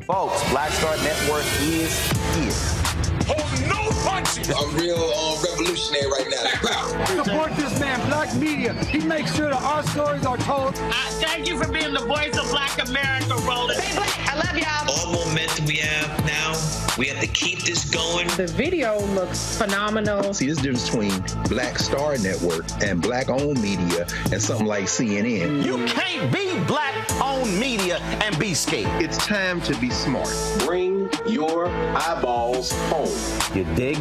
Folks, Black Star Network is here. Hold no punches. I'm real revolutionary right now. Support this man, Black Media. He makes sure that our stories are told. Thank you for being the voice of Black America, Roland. Stay black. I love y'all. All momentum we have now, we have to keep this going. The video looks phenomenal. See, this difference between Black Star Network and Black-owned media and something like CNN. You can't be Black-owned media and be scared. It's time to be smart. Bring your eyeballs home. You dig?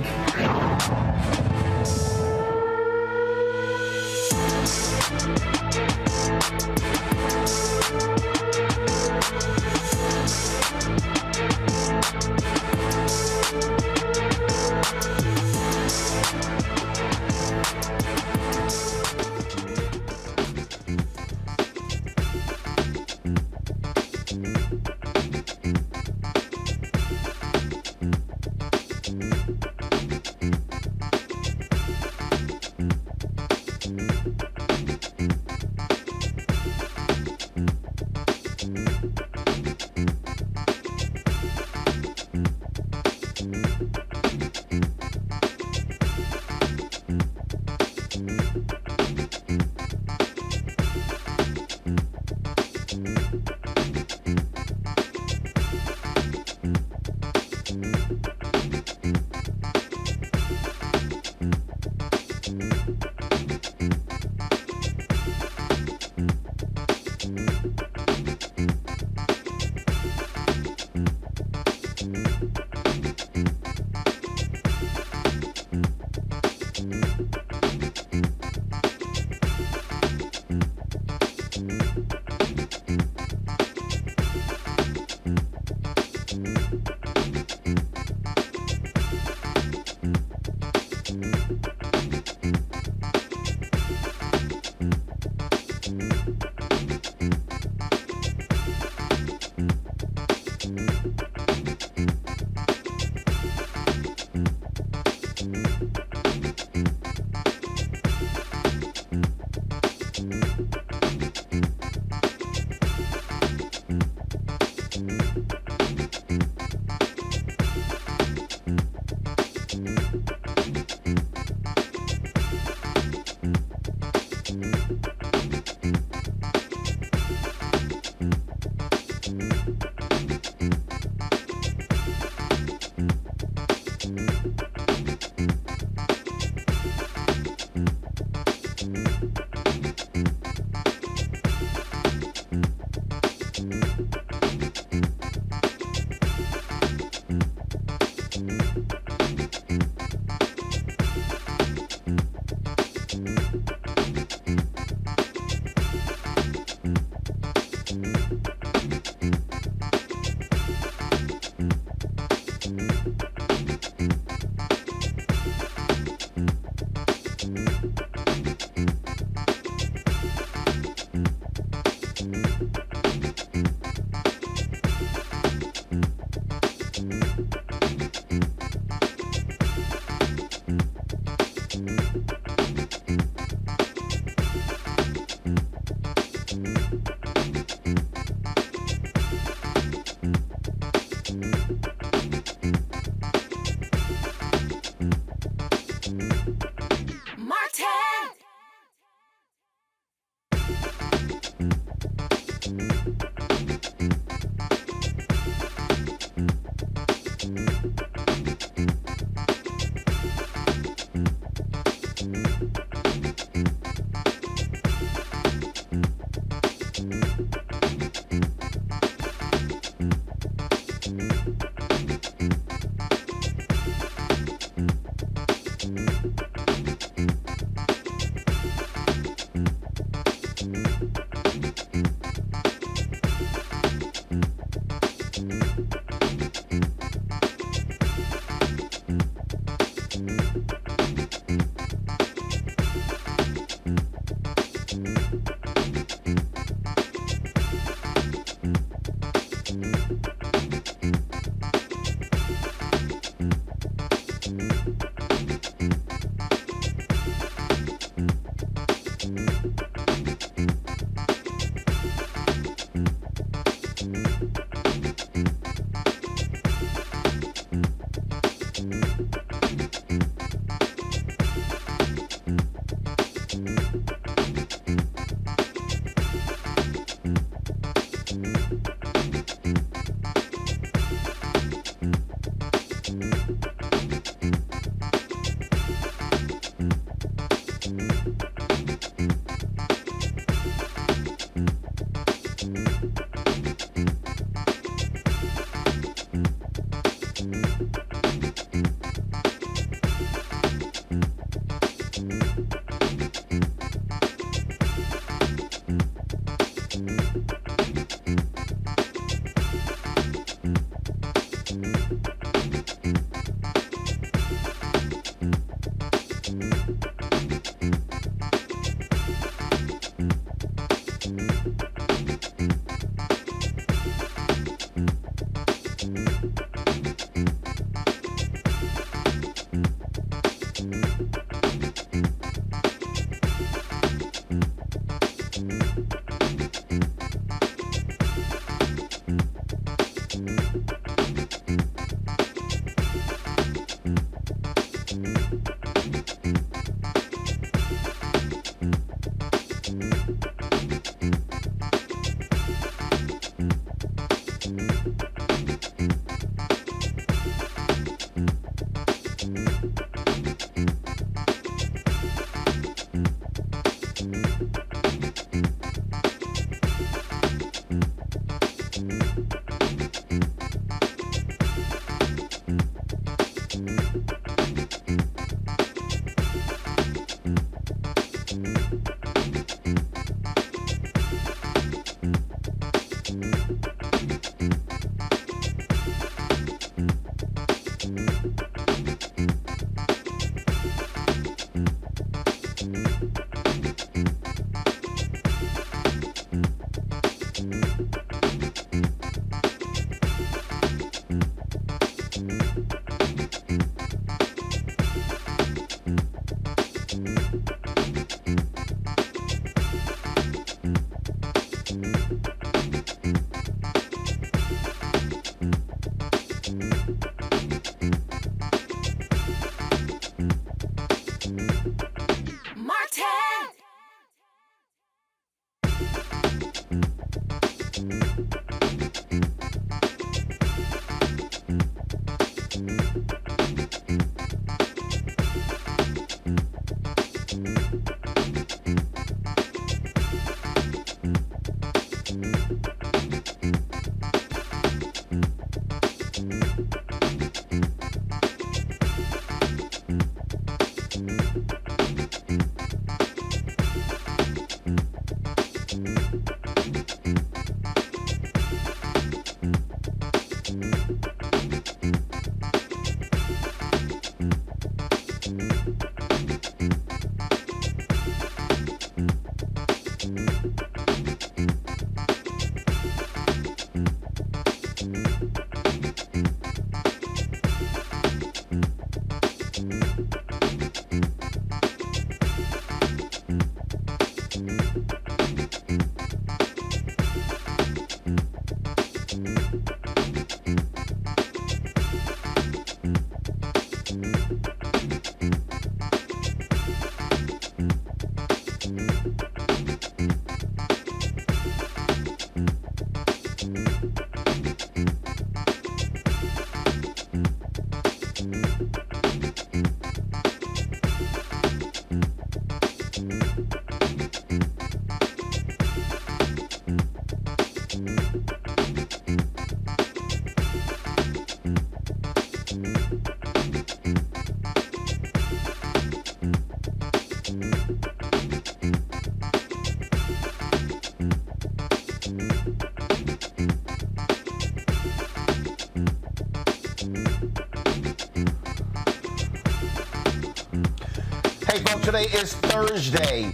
Hey, folks, today is Thursday,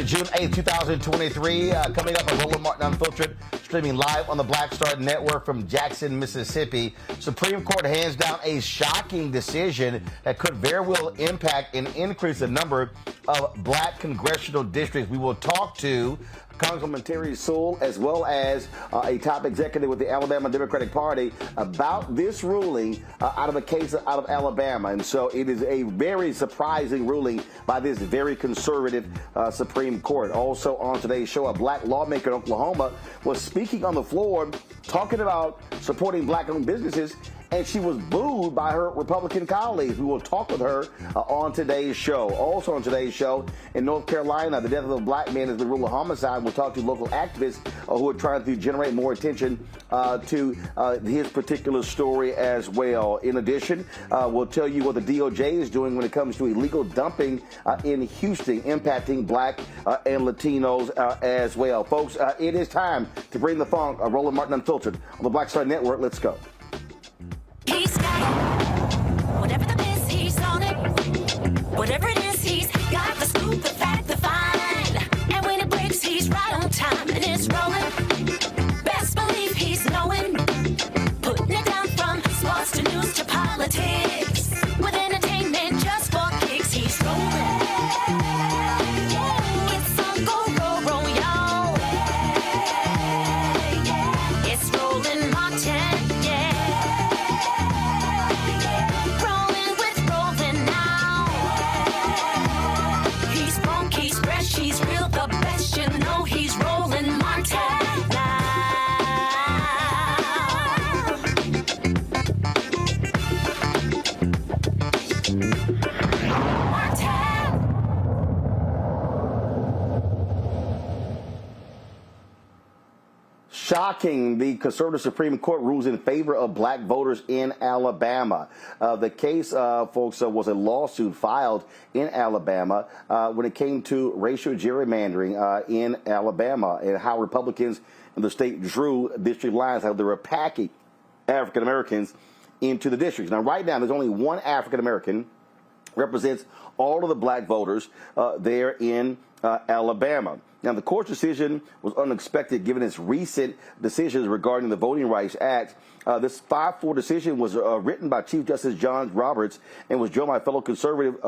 June 8th, 2023. Coming up on Roland Martin Unfiltered, streaming live on the Black Star Network from Jackson, Mississippi. Supreme Court hands down a shocking decision that could very well impact and increase the number of black congressional districts. We will talk to Congresswoman Terri Sewell, as well as a top executive with the Alabama Democratic Party, about this ruling out of a case out of Alabama. And so it is a very surprising ruling by this very conservative Supreme Court. Also on today's show, a black lawmaker in Oklahoma was speaking on the floor, talking about supporting black-owned businesses, and she was booed by her Republican colleagues. We will talk with her on today's show. Also on today's show, in North Carolina, the death of a black man has been ruled a homicide. We'll talk to local activists who are trying to generate more attention to his particular story as well. In addition, we'll tell you what the DOJ is doing when it comes to illegal dumping in Houston, impacting black and Latinos as well. Folks, it is time to bring the funk. Roland Martin Unfiltered on the Black Star Network. Let's go. He's got it. Whatever the is, he's on it. Whatever it is, he's got the scoop, the fact, the find. And when it breaks, he's right on time and it's rolling. Best believe he's knowing. Putting it down from sports to news to politics. With entertainment shocking. The conservative Supreme Court rules in favor of black voters in Alabama. The case, folks, was a lawsuit filed in Alabama when it came to racial gerrymandering in Alabama and how Republicans in the state drew district lines, how they were packing African Americans into the districts. Now, right now, there's only one African American represents all of the black voters there in Alabama. Now, the court's decision was unexpected given its recent decisions regarding the Voting Rights Act. This 5-4 decision was written by Chief Justice John Roberts and was joined by fellow conservative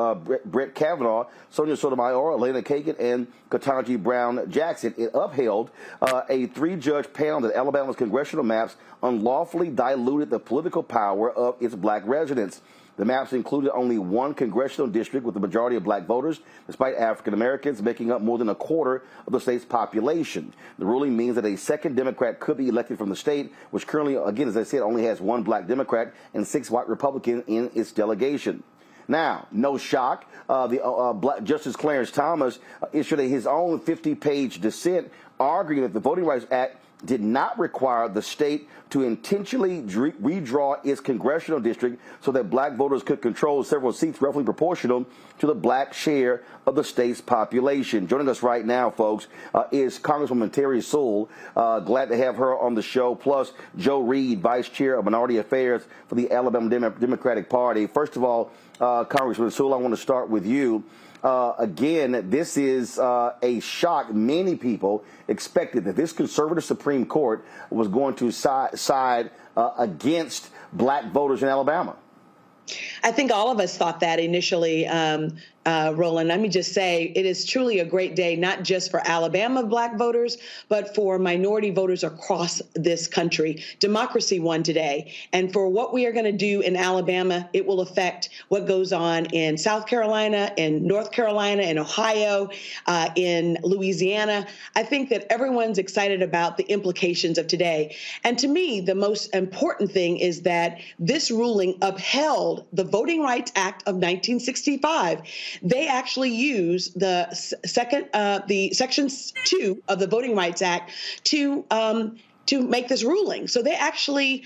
Brett Kavanaugh, Sonia Sotomayor, Elena Kagan, and Ketanji Brown Jackson. It upheld a 3-judge panel that Alabama's congressional maps unlawfully diluted the political power of its black residents. The maps included only one congressional district with the majority of black voters, despite African Americans making up more than a quarter of the state's population. The ruling means that a second Democrat could be elected from the state, which currently, again, as I said, only has one black Democrat and 6 white Republicans in its delegation. Now, no shock, Black Justice Clarence Thomas issued his own 50-page dissent arguing that the Voting Rights Act did not require the state to intentionally redraw its congressional district so that black voters could control several seats roughly proportional to the black share of the state's population. Joining us right now, folks, is Congresswoman Terri Sewell. Glad to have her on the show, plus Joe Reed, Vice Chair of Minority Affairs for the Alabama Democratic Party. First of all, Congresswoman Sewell, I want to start with you. Again, this is a shock. Many people expected that this conservative Supreme Court was going to side against black voters in Alabama. I think all of us thought that initially, Roland. Let me just say it is truly a great day, not just for Alabama black voters, but for minority voters across this country. Democracy won today. And for what we are going to do in Alabama, it will affect what goes on in South Carolina, in North Carolina, in Ohio, in Louisiana. I think that everyone's excited about the implications of today. And to me, the most important thing is that this ruling upheld the Voting Rights Act of 1965. They actually use the Section 2 of the Voting Rights Act to make this ruling. So they actually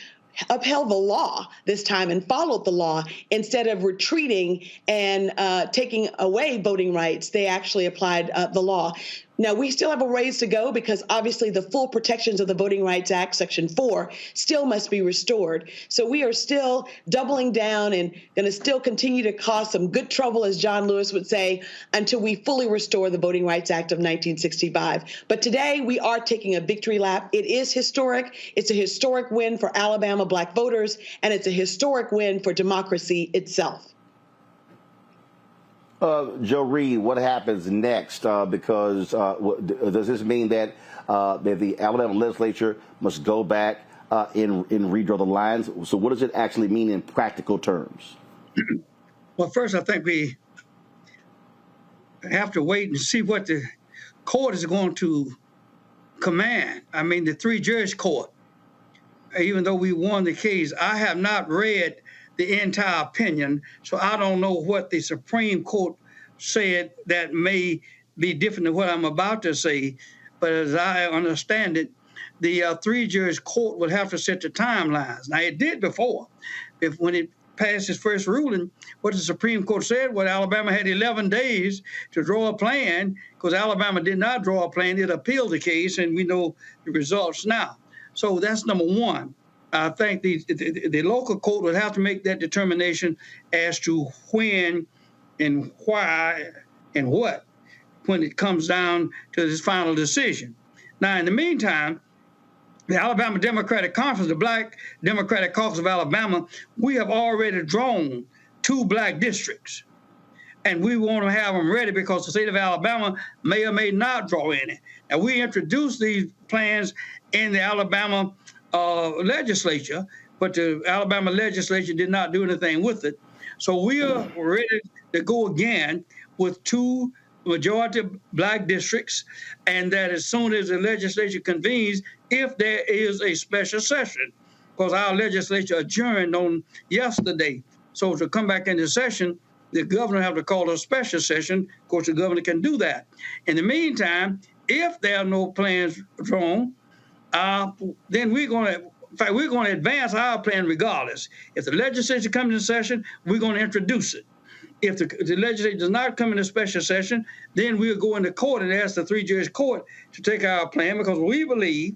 upheld the law this time and followed the law instead of retreating and taking away voting rights. They actually applied the law. Now, we still have a ways to go because obviously the full protections of the Voting Rights Act, Section 4, still must be restored. So we are still doubling down and going to still continue to cause some good trouble, as John Lewis would say, until we fully restore the Voting Rights Act of 1965. But today we are taking a victory lap. It is historic. It's a historic win for Alabama black voters, and it's a historic win for democracy itself. Joe Reed, what happens next? Because does this mean that the Alabama legislature must go back and redraw the lines? So what does it actually mean in practical terms? Well, first, I think we have to wait and see what the court is going to command. I mean, the 3-judge court, even though we won the case, I have not read the entire opinion, so I don't know what the Supreme Court said that may be different than what I'm about to say. But as I understand it, the 3-judge court would have to set the timelines. Now, it did before. When it passed its first ruling, what the Supreme Court said was Alabama had 11 days to draw a plan. Because Alabama did not draw a plan, it appealed the case, and we know the results now. So that's number one. I think the local court would have to make that determination as to when and why and what when it comes down to this final decision. Now, in the meantime, the Alabama Democratic Conference, the Black Democratic Caucus of Alabama, we have already drawn 2 black districts. And we want to have them ready because the state of Alabama may or may not draw any. Now, we introduced these plans in the Alabama legislature, but the Alabama legislature did not do anything with it. So we are ready to go again with 2 majority black districts, and that as soon as the legislature convenes, if there is a special session, because our legislature adjourned on yesterday. So to come back into session, the governor have to call a special session. Of course, the governor can do that. In the meantime, if there are no plans drawn, then we're going to, in fact, we're going to advance our plan regardless. If the legislature comes into session, we're going to introduce it. If the legislature does not come into special session, then we'll go into court and ask the three-judge court to take our plan, because we believe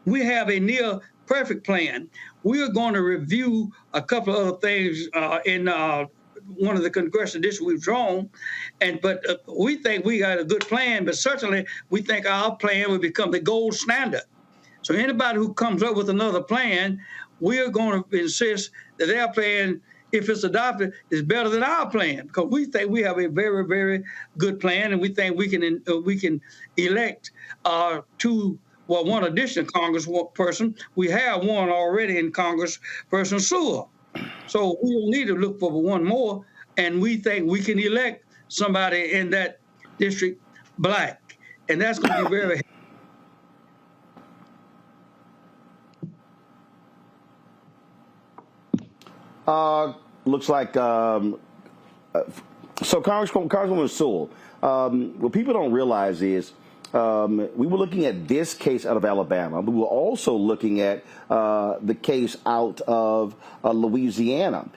we have a near perfect plan. We are going to review a couple of other things in one of the congressional districts we've drawn, but we think we got a good plan, but certainly we think our plan will become the gold standard. So anybody who comes up with another plan, we are going to insist that their plan, if it's adopted, is better than our plan, because we think we have a very, very good plan, and we think we can elect one additional congressperson. We have one already in Congressperson Sewell. So we don't need to look for one more, and we think we can elect somebody in that district black, and that's going to be very. Looks like so Congresswoman Sewell. What people don't realize is we were looking at this case out of Alabama. We were also looking at the case out of Louisiana,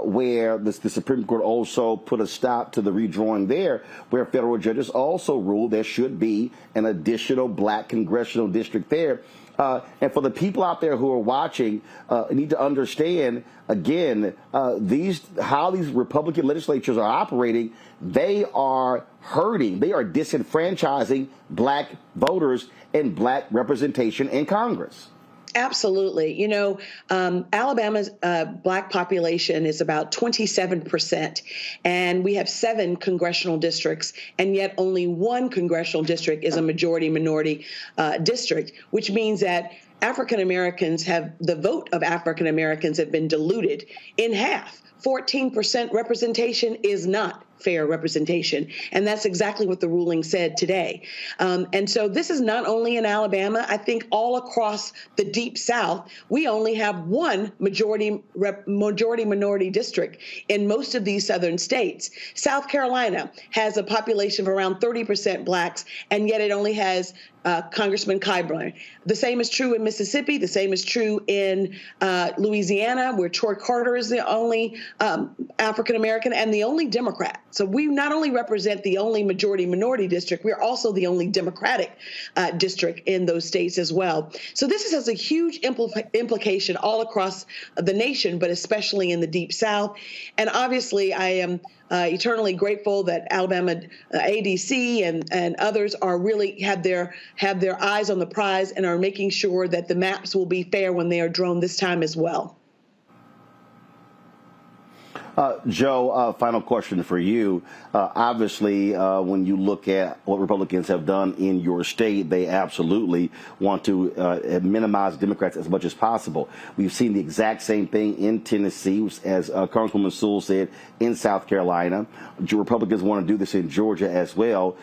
where the Supreme Court also put a stop to the redrawing there, where federal judges also ruled there should be an additional black congressional district there. And for the people out there who are watching, need to understand, again, how these Republican legislatures are operating. They are hurting. They are disenfranchising black voters and black representation in Congress. Absolutely. You know, Alabama's black population is about 27%, and we have 7 congressional districts, and yet only 1 congressional district is a majority-minority district, which means that the vote of African Americans have been diluted in half. 14% representation is not fair representation. And that's exactly what the ruling said today. And so this is not only in Alabama. I think all across the Deep South, we only have 1 majority-minority district in most of these southern states. South Carolina has a population of around 30% blacks, and yet it only has Congressman Clyburn. The same is true in Mississippi. The same is true in Louisiana, where Troy Carter is the only African-American and the only Democrat. So we not only represent the only majority-minority district, we're also the only Democratic district in those states as well. So this has a huge implication all across the nation, but especially in the Deep South. And obviously, I am eternally grateful that Alabama ADC and others are really have their eyes on the prize and are making sure that the maps will be fair when they are drawn this time as well. Joe, final question for you. Obviously, when you look at what Republicans have done in your state, they absolutely want to minimize Democrats as much as possible. We've seen the exact same thing in Tennessee, as Congresswoman Sewell said, in South Carolina. Republicans want to do this in Georgia as well.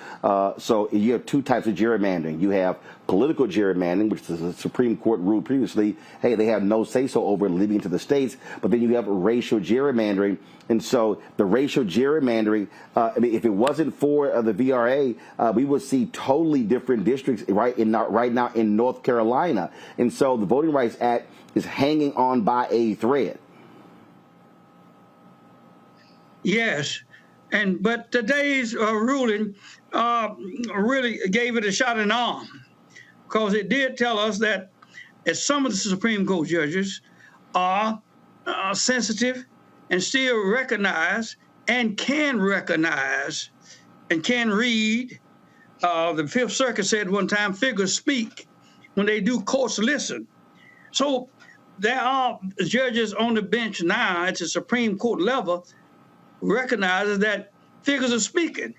So you have 2 types of gerrymandering. You have political gerrymandering, which the Supreme Court ruled previously, hey, they have no say-so over leaving it to the states. But then you have racial gerrymandering. And so the racial gerrymandering, if it wasn't for the VRA, we would see totally different districts right now in North Carolina. And so the Voting Rights Act is hanging on by a thread. Yes, but today's ruling really gave it a shot in the arm, because it did tell us that as some of the Supreme Court judges are sensitive and still recognize and can recognize and can read. The Fifth Circuit said one time, figures speak. When they do, courts listen. So there are judges on the bench now at the Supreme Court level recognizes that figures are speaking.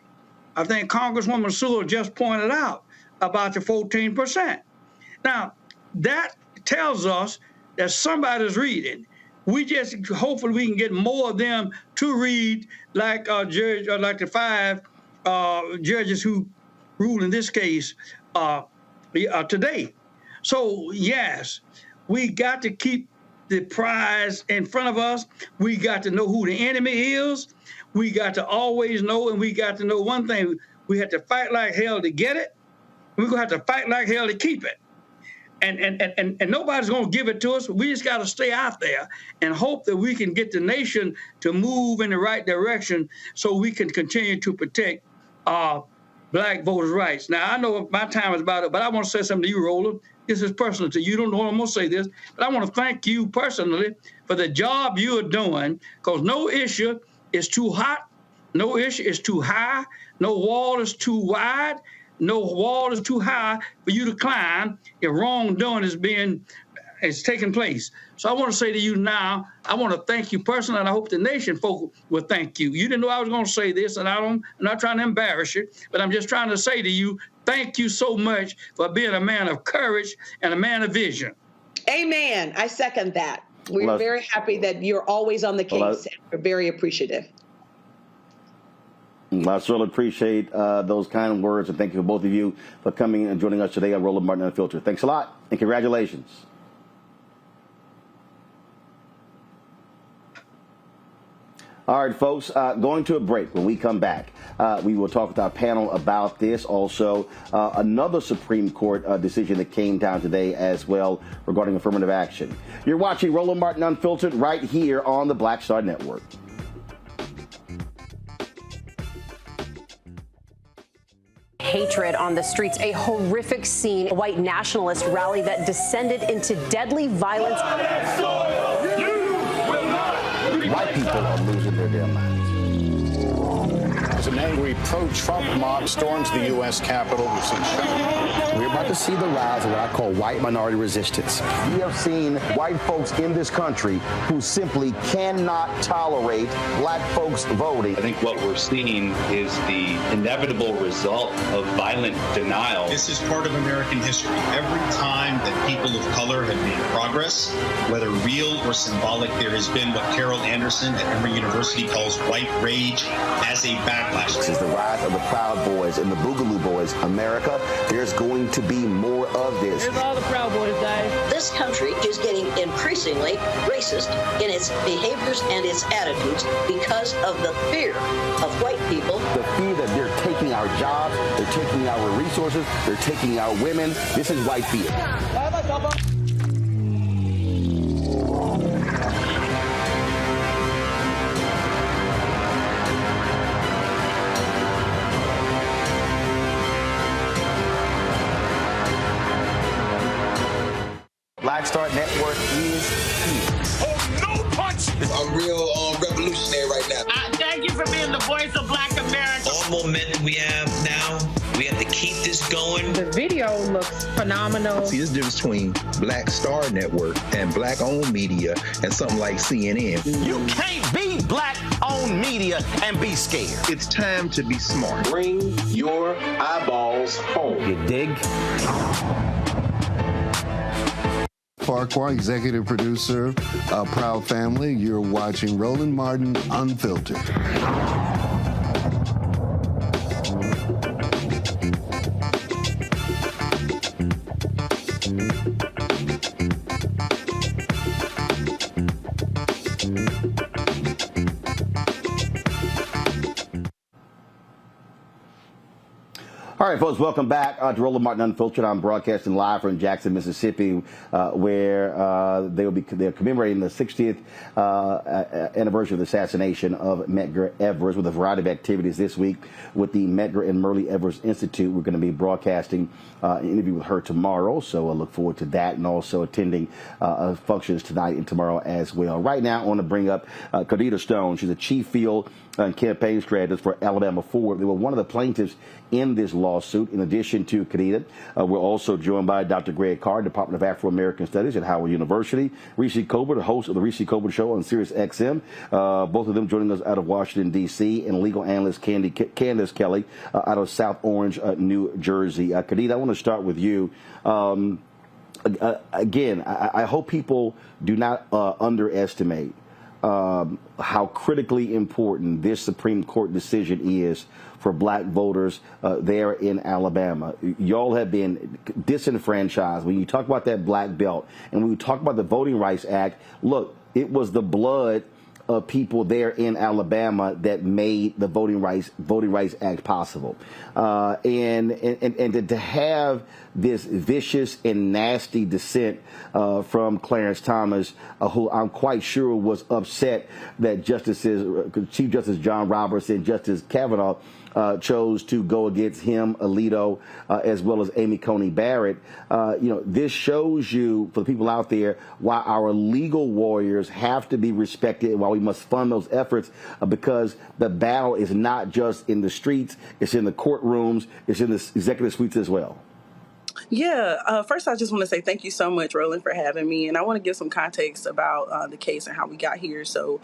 I think Congresswoman Sewell just pointed out about the 14%. Now, that tells us that somebody's reading. Hopefully we can get more of them to read, like the 5 judges who ruled in this case today. So yes, we got to keep the prize in front of us. We got to know who the enemy is. We got to always know, and we got to know one thing: we have to fight like hell to get it. We're gonna have to fight like hell to keep it. And nobody's going to give it to us. We just got to stay out there and hope that we can get the nation to move in the right direction so we can continue to protect Black voters' rights. Now, I know my time is about it, but I want to say something to you, Roland. This is personal to you. You don't know I'm going to say this, but I want to thank you personally for the job you are doing, because no issue is too hot, no issue is too high, no wall is too wide, no wall is too high for you to climb if wrongdoing is taking place. So I want to say to you now, I want to thank you personally, and I hope the nation folk will thank you. You didn't know I was going to say this, and I'm not trying to embarrass you, but I'm just trying to say to you, thank you so much for being a man of courage and a man of vision. Amen. I second that. We're very happy that you're always on the case. We're very appreciative. I certainly appreciate those kind words, and thank you for both of you for coming and joining us today on Roland Martin Unfiltered. Thanks a lot, and congratulations. All right, folks, going to a break. When we come back, we will talk with our panel about this. Also, another Supreme Court decision that came down today as well regarding affirmative action. You're watching Roland Martin Unfiltered right here on the Black Star Network. Hatred on the streets, a horrific scene, a white nationalist rally that descended into deadly violence. White people are losing their damn minds. As an angry pro-Trump mob storms the U.S. Capitol, we've seen We're about to see the rise of what I call white minority resistance. We have seen white folks in this country who simply cannot tolerate black folks voting. I think what we're seeing is the inevitable result of violent denial. This is part of American history. Every time that people of color have made progress, whether real or symbolic, there has been what Carol Anderson at Emory University calls white rage as a backlash. This is the rise of the Proud Boys and the Boogaloo Boys. America, there's going to be more of this. Here's all the Proud Boys, Dave. This country is getting increasingly racist in its behaviors and its attitudes because of the fear of white people. The fear that they're taking our jobs, they're taking our resources, they're taking our women. This is white fear. Black Star Network is here. Hold no punches. I'm real revolutionary right now. Thank you for being the voice of Black America. All momentum we have now, we have to keep this going. The video looks phenomenal. See, there's a difference between Black Star Network and black-owned media and something like CNN. You can't be black-owned media and be scared. It's time to be smart. Bring your eyeballs home. You dig? Farquhar, executive producer of Proud Family. You're watching Roland Martin Unfiltered. All right, folks, welcome back to Roland Martin Unfiltered. I'm broadcasting live from Jackson, Mississippi, where they're commemorating the 60th anniversary of the assassination of Medgar Evers with a variety of activities this week with the Medgar and Myrlie Evers Institute. We're going to be broadcasting an interview with her tomorrow, so I look forward to that, and also attending functions tonight and tomorrow as well. Right now, I want to bring up Cardita Stone. She's a chief field and campaign strategist for Alabama Forward. They were one of the plaintiffs in this lawsuit. In addition to Cardita, we're also joined by Dr. Greg Carr, Department of Afro-American Studies at Howard University, Reese Colbert, the host of the Reese Colbert Show on Sirius XM, both of them joining us out of Washington, D.C., and legal analyst Candace Kelly out of South Orange, New Jersey. Cardita, I want to start with you. Again, I hope people do not underestimate how critically important this Supreme Court decision is for black voters there in Alabama. Y'all have been disenfranchised. When you talk about that black belt and when you talk about the Voting Rights Act, look, it was the blood of people there in Alabama that made the Voting Rights Act possible. And to have this vicious and nasty dissent from Clarence Thomas, who I'm quite sure was upset that Chief Justice John Roberts and Justice Kavanaugh chose to go against him, Alito, as well as Amy Coney Barrett. This shows you, for the people out there, why our legal warriors have to be respected and why we must fund those efforts, because the battle is not just in the streets, it's in the courtrooms, it's in the executive suites as well. Yeah, first I just want to say thank you so much, Roland, for having me. And I want to give some context about the case and how we got here. So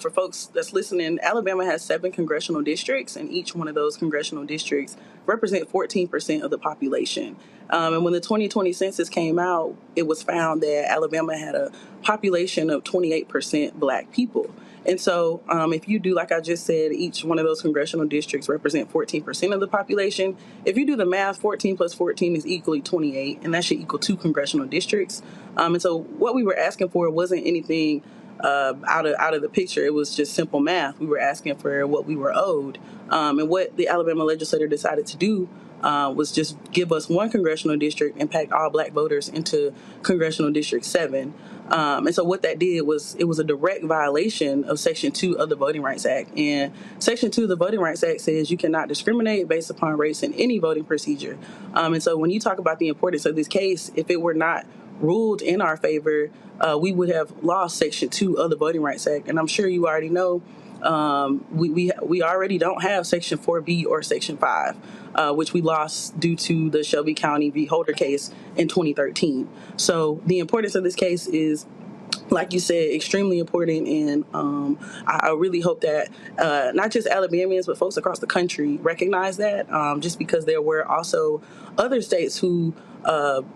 for folks that's listening, Alabama has 7 congressional districts, and each one of those congressional districts represent 14% of the population. And when the 2020 census came out, it was found that Alabama had a population of 28% Black people. And so if you do, like I just said, each one of those congressional districts represent 14% of the population. If you do the math, 14 plus 14 is equally 28, and that should equal 2 congressional districts. And so what we were asking for wasn't anything out of the picture. It was just simple math. We were asking for what we were owed. And what the Alabama legislature decided to do was just give us 1 congressional district and pack all Black voters into Congressional District 7. And so what that did was it was a direct violation of Section 2 of the Voting Rights Act. And Section 2 of the Voting Rights Act says you cannot discriminate based upon race in any voting procedure. And so when you talk about the importance of this case, if it were not ruled in our favor, we would have lost Section 2 of the Voting Rights Act. And I'm sure you already know we already don't have Section 4B or Section 5, which we lost due to the Shelby County v. Holder case in 2013. So the importance of this case is, like you said, extremely important. And I really hope that not just Alabamians, but folks across the country recognize that, just because there were also other states who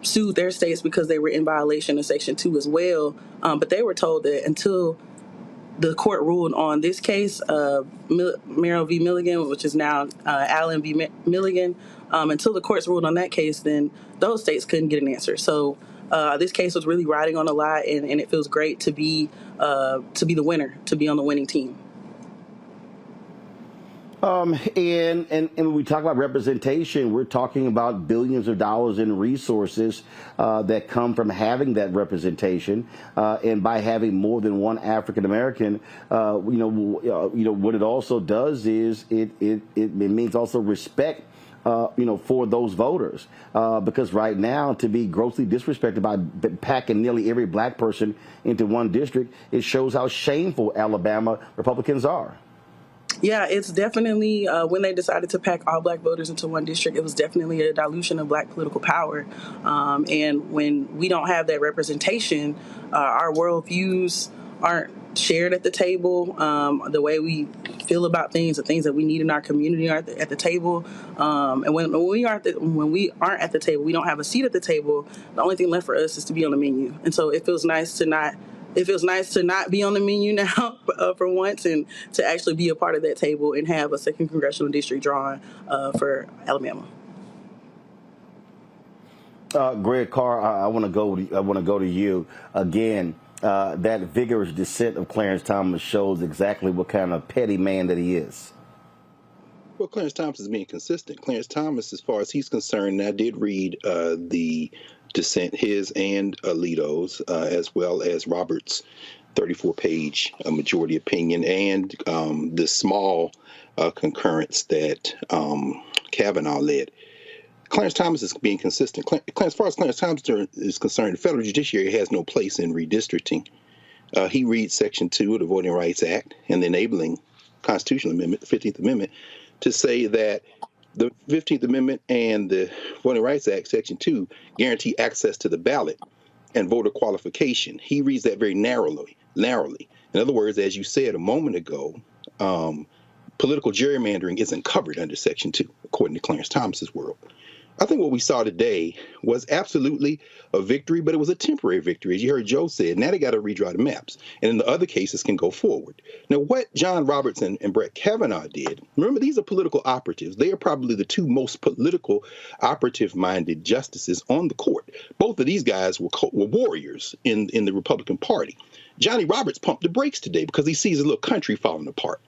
sued their states because they were in violation of Section 2 as well. But they were told that until the court ruled on this case, Merrill v. Milligan, which is now Allen v. Milligan, until the courts ruled on that case, then those states couldn't get an answer. So this case was really riding on a lot, and it feels great to be the winner, to be on the winning team. And when we talk about representation, we're talking about billions of dollars in resources that come from having that representation, and by having more than one African American, what it also does is it means also respect. For those voters, because right now to be grossly disrespected by packing nearly every Black person into one district, it shows how shameful Alabama Republicans are. Yeah, it's definitely, when they decided to pack all Black voters into one district, it was definitely a dilution of Black political power. And when we don't have that representation, our worldviews aren't shared at the table. The way we feel about things, the things that we need in our community aren't at the table. And when we aren't at the table, we don't have a seat at the table. The only thing left for us is to be on the menu. And so it feels nice to not be on the menu now for once, and to actually be a part of that table and have a 2nd congressional district drawn for Alabama. Greg Carr, I want to go to you again. That vigorous dissent of Clarence Thomas shows exactly what kind of petty man that he is. Well, Clarence Thomas is being consistent. Clarence Thomas, as far as he's concerned, and I did read the dissent, his and Alito's, as well as Roberts' 34-page majority opinion, and the small concurrence that Kavanaugh led. Clarence Thomas is being consistent. As far as Clarence Thomas is concerned, the federal judiciary has no place in redistricting. He reads Section 2 of the Voting Rights Act and the enabling constitutional amendment, the 15th Amendment, to say that the 15th Amendment and the Voting Rights Act, Section 2, guarantee access to the ballot and voter qualification. He reads that very narrowly. In other words, as you said a moment ago, political gerrymandering isn't covered under Section 2, according to Clarence Thomas's world. I think what we saw today was absolutely a victory, but it was a temporary victory. As you heard Joe said, now they got to redraw the maps. And then the other cases can go forward. Now, what John Roberts and Brett Kavanaugh did, remember, these are political operatives. They are probably the 2 most political operative-minded justices on the court. Both of these guys were warriors in the Republican Party. Johnny Roberts pumped the brakes today because he sees a little country falling apart.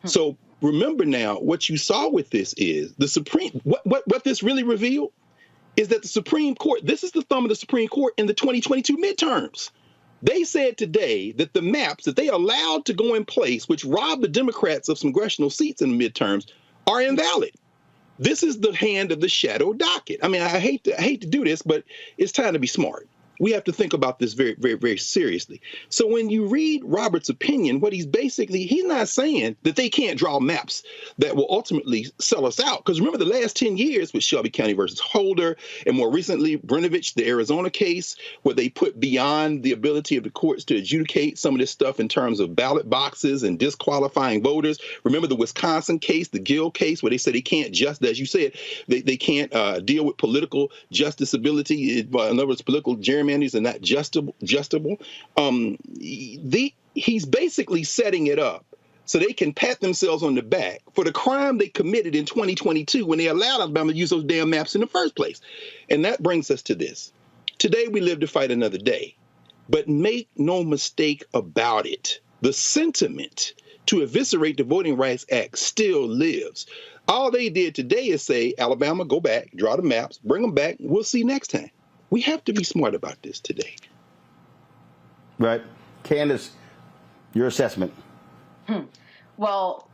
So remember now, what you saw with this is the Supreme, what this really revealed is that the Supreme Court, this is the thumb of the Supreme Court in the 2022 midterms. They said today that the maps that they allowed to go in place, which robbed the Democrats of some congressional seats in the midterms, are invalid. This is the hand of the shadow docket. I mean, I hate to do this, but it's time to be smart. We have to think about this very, very, very seriously. So when you read Robert's opinion, what he's not saying that they can't draw maps that will ultimately sell us out. Because remember the last 10 years with Shelby County versus Holder, and more recently, Brnovich, the Arizona case, where they put beyond the ability of the courts to adjudicate some of this stuff in terms of ballot boxes and disqualifying voters. Remember the Wisconsin case, the Gill case, where they said they can't as you said, they can't deal with political justiciability. In other words, political gerrymandering are not justable. He's basically setting it up so they can pat themselves on the back for the crime they committed in 2022 when they allowed Alabama to use those damn maps in the first place. And that brings us to this. Today we live to fight another day. But make no mistake about it. The sentiment to eviscerate the Voting Rights Act still lives. All they did today is say, Alabama, go back, draw the maps, bring them back. We'll see next time. We have to be smart about this today. Right. Candace, your assessment. Well,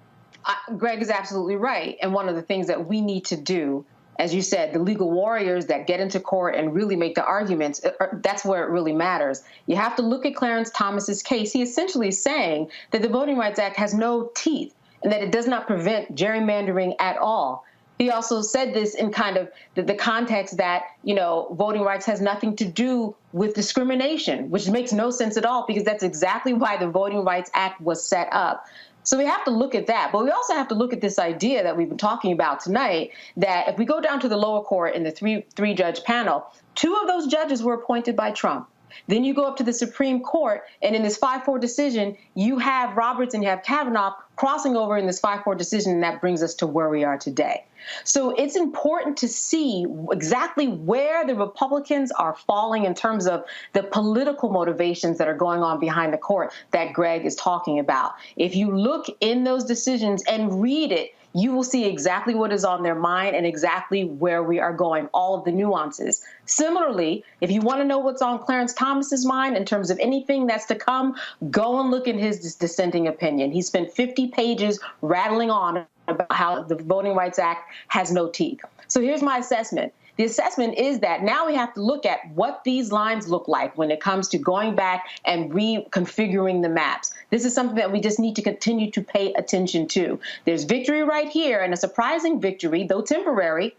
Greg is absolutely right. And one of the things that we need to do, as you said, the legal warriors that get into court and really make the arguments, that's where it really matters. You have to look at Clarence Thomas's case. He essentially is saying that the Voting Rights Act has no teeth and that it does not prevent gerrymandering at all. He also said this in kind of the context that, voting rights has nothing to do with discrimination, which makes no sense at all because that's exactly why the Voting Rights Act was set up. So we have to look at that. But we also have to look at this idea that we've been talking about tonight, that if we go down to the lower court in the three-judge panel, 2 of those judges were appointed by Trump. Then you go up to the Supreme Court, and in this 5-4 decision, you have Roberts and you have Kavanaugh crossing over in this 5-4 decision, and that brings us to where we are today. So it's important to see exactly where the Republicans are falling in terms of the political motivations that are going on behind the court that Greg is talking about. If you look in those decisions and read it, you will see exactly what is on their mind and exactly where we are going, all of the nuances. Similarly, if you want to know what's on Clarence Thomas's mind in terms of anything that's to come, go and look at his dissenting opinion. He spent 50 pages rattling on about how the Voting Rights Act has no teeth. So here's my assessment. The assessment is that now we have to look at what these lines look like when it comes to going back and reconfiguring the maps. This is something that we just need to continue to pay attention to. There's victory right here, and a surprising victory, though temporary,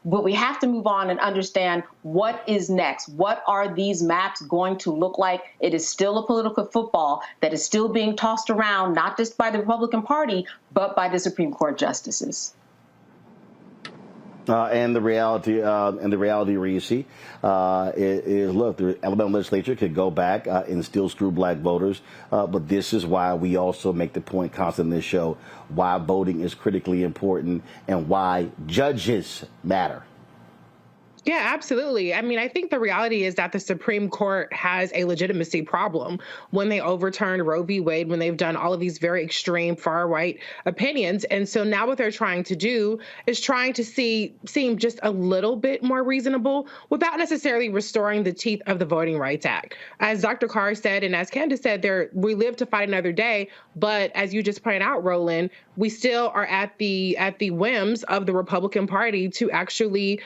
but we have to move on and understand what is next. What are these maps going to look like? It is still a political football that is still being tossed around, not just by the Republican Party, but by the Supreme Court justices. And the reality, Reese, is look, the Alabama legislature could go back and still screw black voters. But this is why we also make the point constantly in this show, why voting is critically important and why judges matter. Yeah, absolutely. I mean, I think the reality is that the Supreme Court has a legitimacy problem when they overturned Roe v. Wade, when they've done all of these very extreme far-right opinions. And so now what they're trying to do is trying to seem just a little bit more reasonable without necessarily restoring the teeth of the Voting Rights Act. As Dr. Carr said, and as Candace said, we live to fight another day. But as you just pointed out, Roland, we still are at the whims of the Republican Party to actually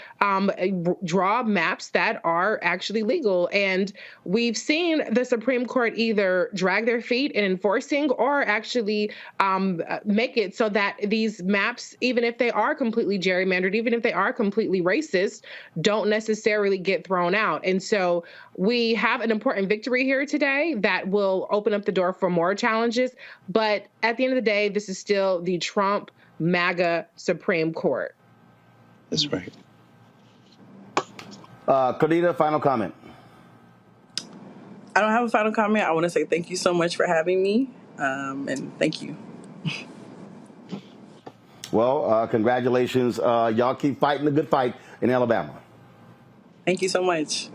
draw maps that are actually legal. And we've seen the Supreme Court either drag their feet in enforcing or actually make it so that these maps, even if they are completely gerrymandered, even if they are completely racist, don't necessarily get thrown out. And so we have an important victory here today that will open up the door for more challenges. But at the end of the day, this is still the Trump MAGA Supreme Court. That's right. Cordita, final comment. I don't have a final comment. I want to say thank you so much for having me, and thank you. Well, congratulations. Y'all keep fighting the good fight in Alabama. Thank you so much.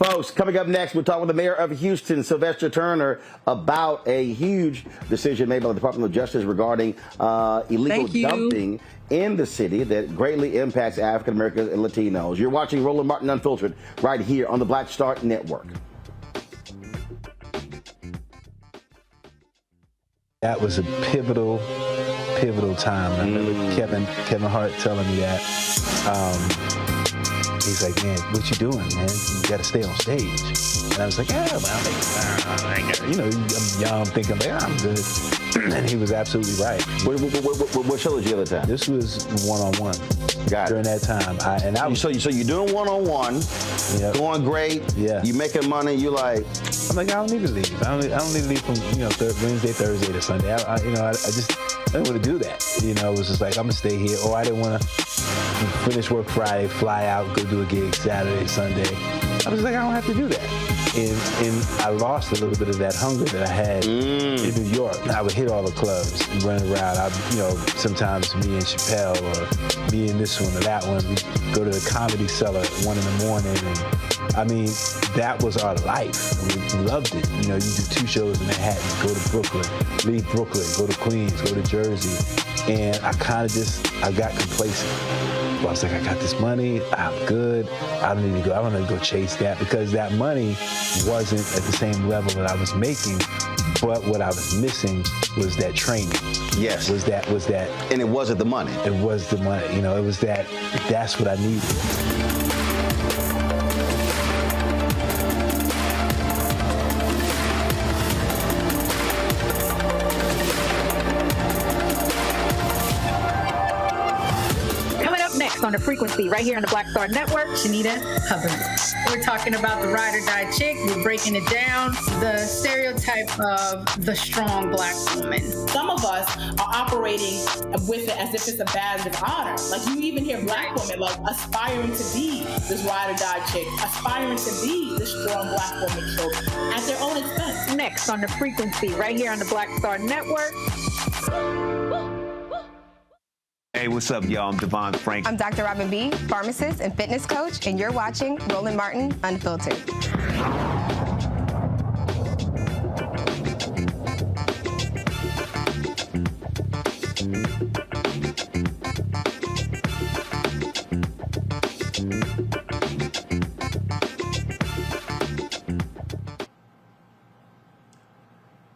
Folks, coming up next, we'll talk with the mayor of Houston, Sylvester Turner, about a huge decision made by the Department of Justice regarding illegal dumping in the city that greatly impacts African Americans and Latinos. You're watching Roland Martin Unfiltered right here on the Black Star Network. That was a pivotal time. I remember Kevin Hart telling me that. He's like, man, what you doing, man? You got to stay on stage. And I was like, yeah, well, I'm young, thinking, I'm good. And he was absolutely right. What show did you have at the time? This was one-on-one. Got it. During that time. So you're doing one-on-one, going great. Yeah. You making money. You like. I'm like, I don't need to leave. I don't need to leave from Wednesday, Thursday to Sunday. I didn't want to do that. It was just like, I'm gonna stay here. Or I didn't want to finish work Friday, fly out, go do a gig Saturday, Sunday. I was like, I don't have to do that. And I lost a little bit of that hunger that I had in New York. I would hit all the clubs, run around. Sometimes me and Chappelle or me and this one or that one, we'd go to the Comedy Cellar at 1 in the morning. And I mean, that was our life. We loved it. You do 2 shows in Manhattan, go to Brooklyn, leave Brooklyn, go to Queens, go to Jersey. And I got complacent. I was like, I got this money, I'm good. I don't need to go. I don't need to go chase that, because that money wasn't at the same level that I was making. But what I was missing was that training. Yes. Was that. And it wasn't the money. It was the money. It was that. That's what I needed. On the frequency right here on the Black Star Network. Shanita Hubbard. We're talking about the ride or die chick. We're breaking it down. The stereotype of the strong Black woman. Some of us are operating with it as if it's a badge of honor. Like, you even hear Black women like aspiring to be this ride or die chick, aspiring to be this strong Black woman trope at their own expense. Next on the frequency right here on the Black Star Network. Hey, what's up, y'all? I'm Devon Frank. I'm Dr. Robin B., pharmacist and fitness coach, and you're watching Roland Martin Unfiltered.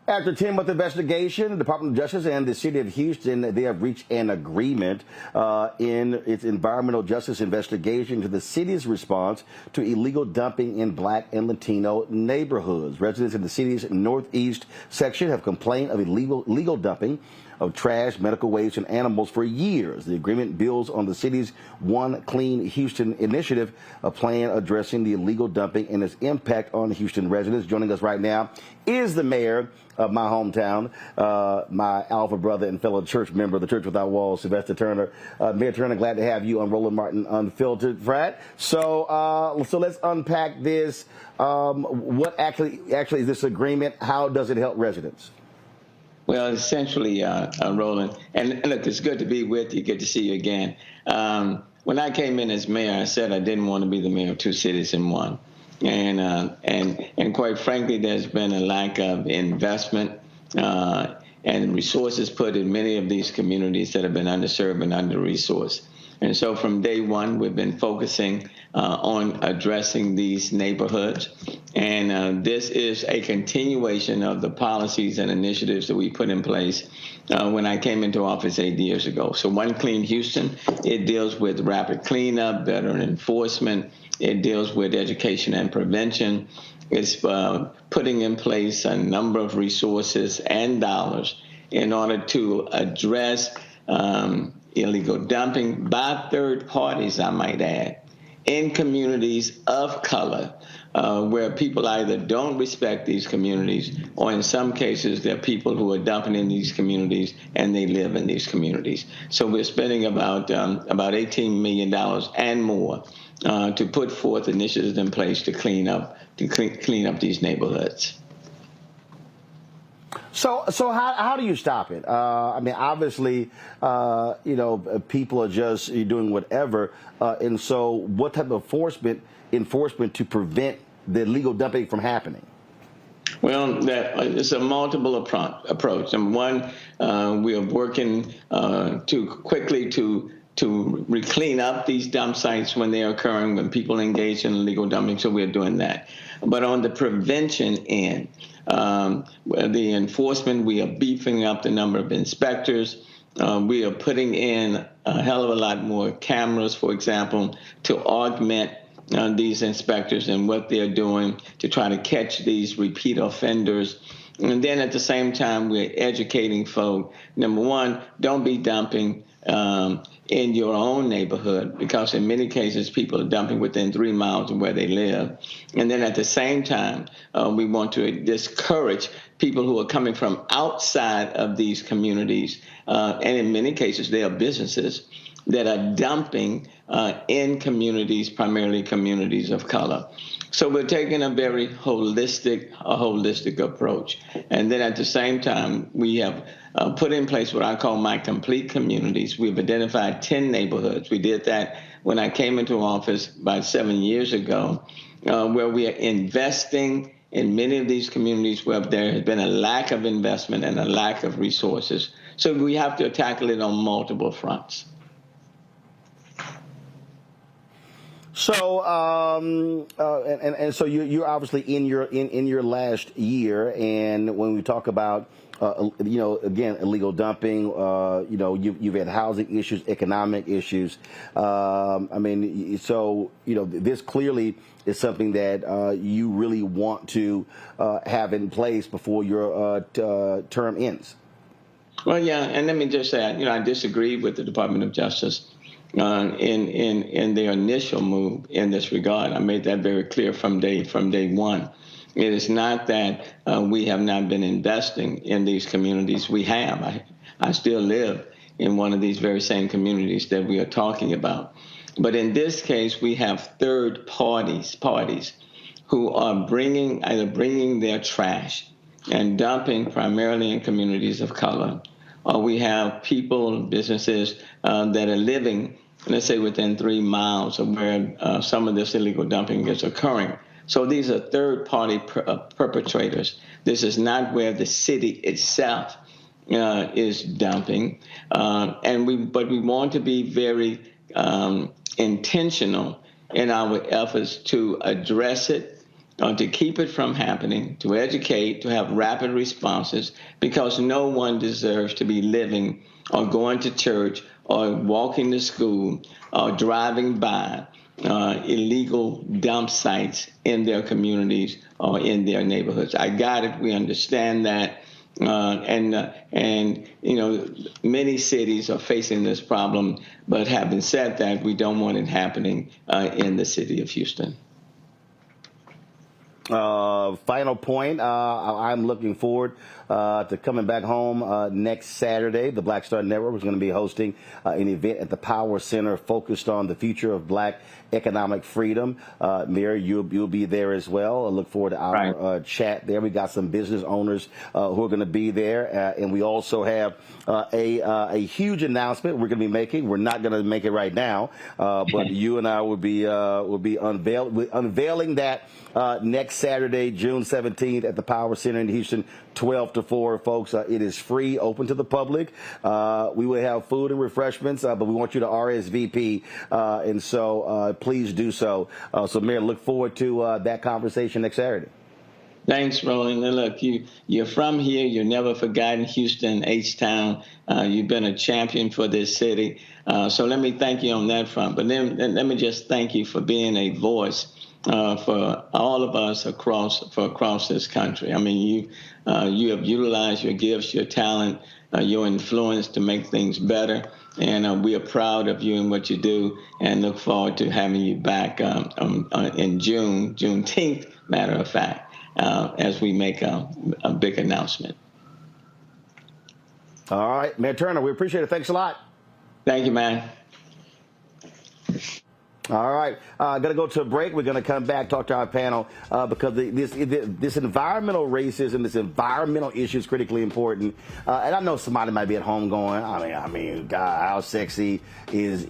After a 10-month investigation, the Department of Justice and the City of Houston, they have reached an agreement in its environmental justice investigation to the city's response to illegal dumping in Black and Latino neighborhoods. Residents in the city's northeast section have complained of illegal dumping of trash, medical waste, and animals for years. The agreement builds on the city's One Clean Houston initiative, a plan addressing the illegal dumping and its impact on Houston residents. Joining us right now is the mayor of my hometown, my alpha brother and fellow church member of the Church Without Walls, Sylvester Turner. Mayor Turner, glad to have you on Roland Martin Unfiltered, Frat. So let's unpack this. What actually is this agreement? How does it help residents? Well, essentially, Roland, and look, it's good to be with you. Good to see you again. When I came in as mayor, I said I didn't want to be the mayor of 2 cities in one. And quite frankly, there's been a lack of investment and resources put in many of these communities that have been underserved and under-resourced. And so from day one, we've been focusing on addressing these neighborhoods. And this is a continuation of the policies and initiatives that we put in place when I came into office 8 years ago. So One Clean Houston, it deals with rapid cleanup, better enforcement. It deals with education and prevention. It's putting in place a number of resources and dollars in order to address illegal dumping by third parties, I might add, in communities of color, where people either don't respect these communities, or in some cases, there are people who are dumping in these communities and they live in these communities. So we're spending about $18 million and more to put forth initiatives in place to clean up these neighborhoods. So how do you stop it? I mean, obviously, people are just doing whatever. And so what type of enforcement to prevent the illegal dumping from happening? Well, it's a multiple approach. Number one, we are working quickly to clean up these dump sites when they're occurring, when people engage in illegal dumping. So we're doing that. But on the prevention end, the enforcement, we are beefing up the number of inspectors. We are putting in a hell of a lot more cameras, for example, to augment these inspectors and what they're doing to try to catch these repeat offenders. And then at the same time, we're educating folk. Number one, don't be dumping in your own neighborhood, because in many cases, people are dumping within 3 miles of where they live. And then at the same time, we want to discourage people who are coming from outside of these communities. And in many cases, they are businesses that are dumping in communities, primarily communities of color. So we're taking a very holistic approach. And then at the same time, we have put in place what I call my complete communities. We've identified 10 neighborhoods. We did that when I came into office about 7 years ago, where we are investing in many of these communities where there has been a lack of investment and a lack of resources. So we have to tackle it on multiple fronts. So, and so you're obviously in your last year, and when we talk about again, illegal dumping, you've had housing issues, economic issues. This clearly is something that you really want to have in place before your term ends. Well, yeah, and let me just say, I disagree with the Department of Justice in their initial move in this regard. I made that very clear from day one. It is not that we have not been investing in these communities. We have. I still live in one of these very same communities that we are talking about. But in this case, we have third parties who are either bringing their trash and dumping primarily in communities of color, or we have people, businesses that are living, let's say, within 3 miles of where some of this illegal dumping is occurring. So these are third-party perpetrators. This is not where the city itself is dumping. But we want to be very intentional in our efforts to address it, to keep it from happening, to educate, to have rapid responses, because no one deserves to be living or going to church or walking to school or driving by illegal dump sites in their communities or in their neighborhoods. I got it. We understand that. Many cities are facing this problem. But having said that, we don't want it happening in the city of Houston. Final point, I'm looking forward to coming back home next Saturday. The Black Star Network is going to be hosting an event at the Power Center focused on the future of black economic freedom. Mayor, you'll be there as well. I look forward to our chat there. We got some business owners who are going to be there, and we also have a huge announcement we're going to be making. We're not going to make it right now, but you and I will be unveiling that next Saturday, June 17th, at the Power Center in Houston, 12 to 4, folks. It is free, open to the public. We will have food and refreshments, but we want you to RSVP, and so please do so. So, Mayor, look forward to that conversation next Saturday. Thanks, Roland. And look, you're from here. You're never forgotten Houston, H-Town. You've been a champion for this city. So let me thank you on that front. But then let me just thank you for being a voice for all of us across this country. I mean, you have utilized your gifts, your talent, your influence to make things better. And we are proud of you and what you do, and look forward to having you back in Juneteenth, matter of fact, as we make a big announcement. All right, Mayor Turner, we appreciate it. Thanks a lot. Thank you, man. All right, going to go to a break. We're going to come back, talk to our panel, because this environmental racism, this environmental issue is critically important. And I know somebody might be at home going, I mean, God, how sexy is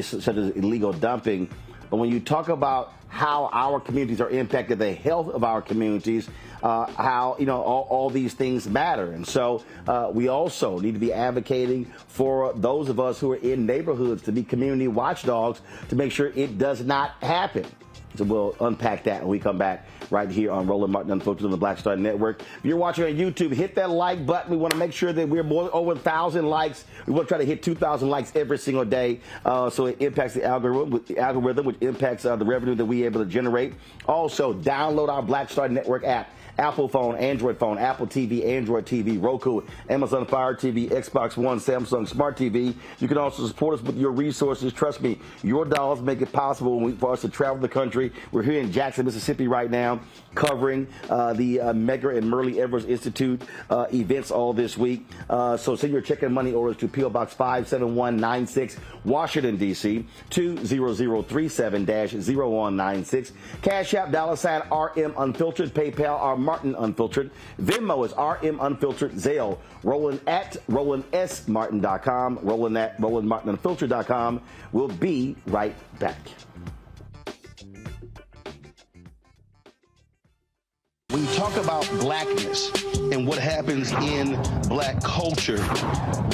such as illegal dumping. But when you talk about how our communities are impacted, the health of our communities, how, all these things matter. And so we also need to be advocating for those of us who are in neighborhoods to be community watchdogs to make sure it does not happen. So we'll unpack that when we come back right here on Roland Martin Unfiltered on the Black Star Network. If you're watching on YouTube, hit that like button. We want to make sure that we're over 1,000 likes. We want to try to hit 2,000 likes every single day, so it impacts the algorithm, which impacts the revenue that we're able to generate. Also, download our Black Star Network app. Apple phone, Android phone, Apple TV, Android TV, Roku, Amazon Fire TV, Xbox One, Samsung Smart TV. You can also support us with your resources. Trust me, your dollars make it possible for us to travel the country. We're here in Jackson, Mississippi right now, covering the Medgar and Murray Evers Institute events all this week. So send your check and money orders to P.O. Box 57196, Washington, D.C., 20037-0196. Cash App, $RM Unfiltered, PayPal, Martin Unfiltered. Venmo is RM Unfiltered. Zelle, Roland at RolandSMartin.com. Roland at RolandMartinUnfiltered.com. We'll be right back. When you talk about blackness and what happens in black culture,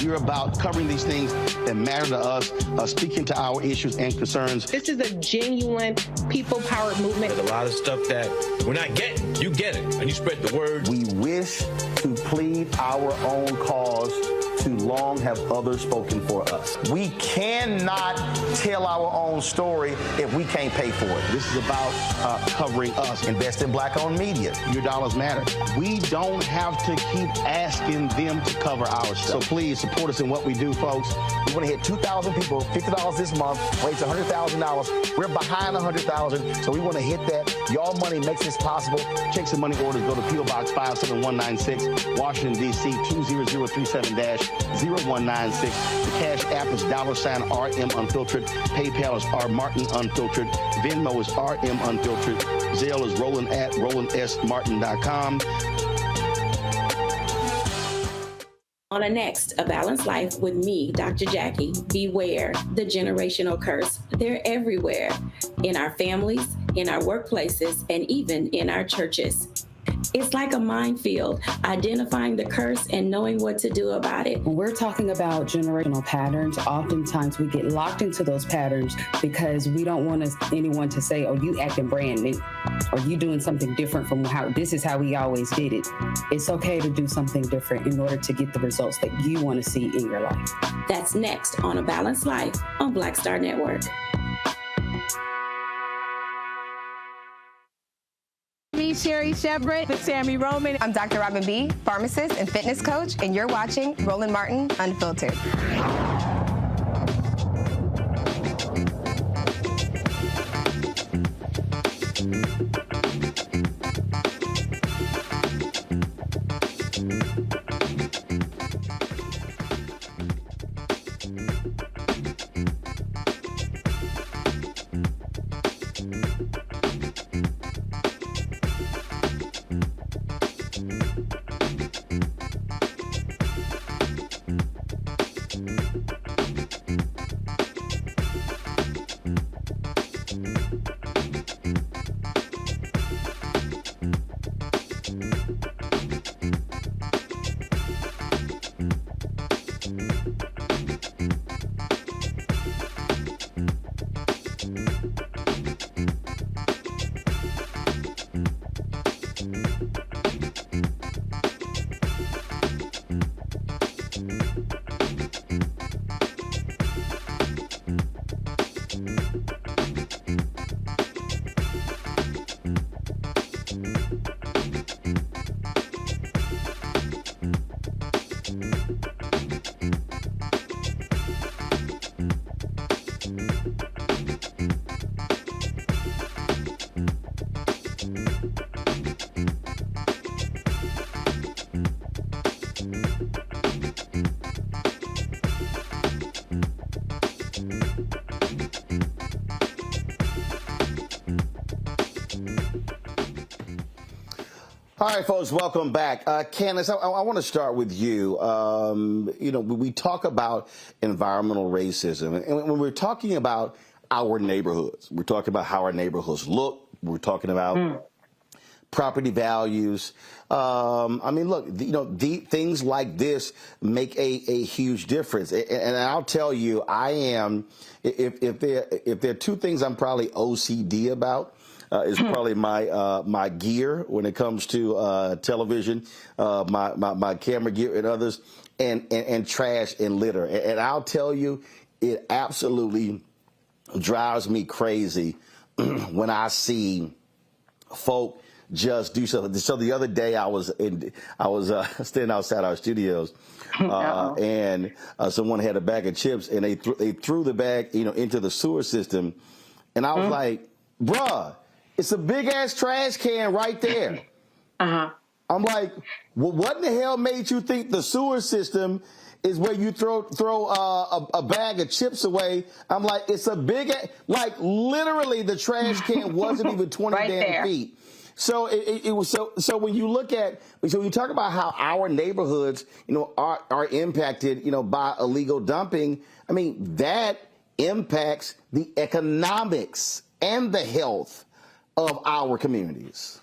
we're about covering these things that matter to us, speaking to our issues and concerns. This is a genuine people-powered movement. There's a lot of stuff that we're not getting. You get it, and you spread the word. We wish to plead our own cause. Too long have others spoken for us. We cannot tell our own story if we can't pay for it. This is about covering us. Invest in black-owned media. Your dollars matter. We don't have to keep asking them to cover our stuff. So please support us in what we do, folks. We want to hit 2,000 people, $50 this month, raise $100,000. We're behind 100,000, so we want to hit that. Y'all money makes this possible. Check some money orders. Go to P.O. Box 57196, Washington, D.C., 20037-0196. The Cash App is $RM Unfiltered. PayPal is R Martin Unfiltered. Venmo is RM Unfiltered. Zelle is Roland at RolandSMartin.com. On a next, A Balanced Life with me, Dr. Jackie. Beware the generational curse. They're everywhere, in our families, in our workplaces, and even in our churches. It's like a minefield, identifying the curse and knowing what to do about it. When we're talking about generational patterns, oftentimes we get locked into those patterns because we don't want anyone to say, oh, you acting brand new, or you doing something different from how this is how we always did it. It's okay to do something different in order to get the results that you want to see in your life. That's next on A Balanced Life on Black Star Network. Me, Sherry Shepard, with Sammy Roman. I'm Dr. Robin B., pharmacist and fitness coach, and you're watching Roland Martin Unfiltered. All right, folks, welcome back. Candace, I want to start with you. We talk about environmental racism, and when we're talking about our neighborhoods. We're talking about how our neighborhoods look. We're talking about property values. I mean, look, things like this make a huge difference. And I'll tell you, I am, if there are two things I'm probably OCD about, is probably my gear when it comes to television, my camera gear and others, and trash and litter. And I'll tell you, it absolutely drives me crazy when I see folk just do something. So the other day I was standing outside our studios, and someone had a bag of chips, and they threw the bag into the sewer system, and I was like, bruh, it's a big ass trash can right there. I'm like, well, what in the hell made you think the sewer system is where you throw a bag of chips away? I'm like, it's a big, like literally the trash can wasn't even 20 right damn there. Feet. So it was so when you look at, so you talk about how our neighborhoods, are impacted, by illegal dumping. I mean, that impacts the economics and the health of our communities.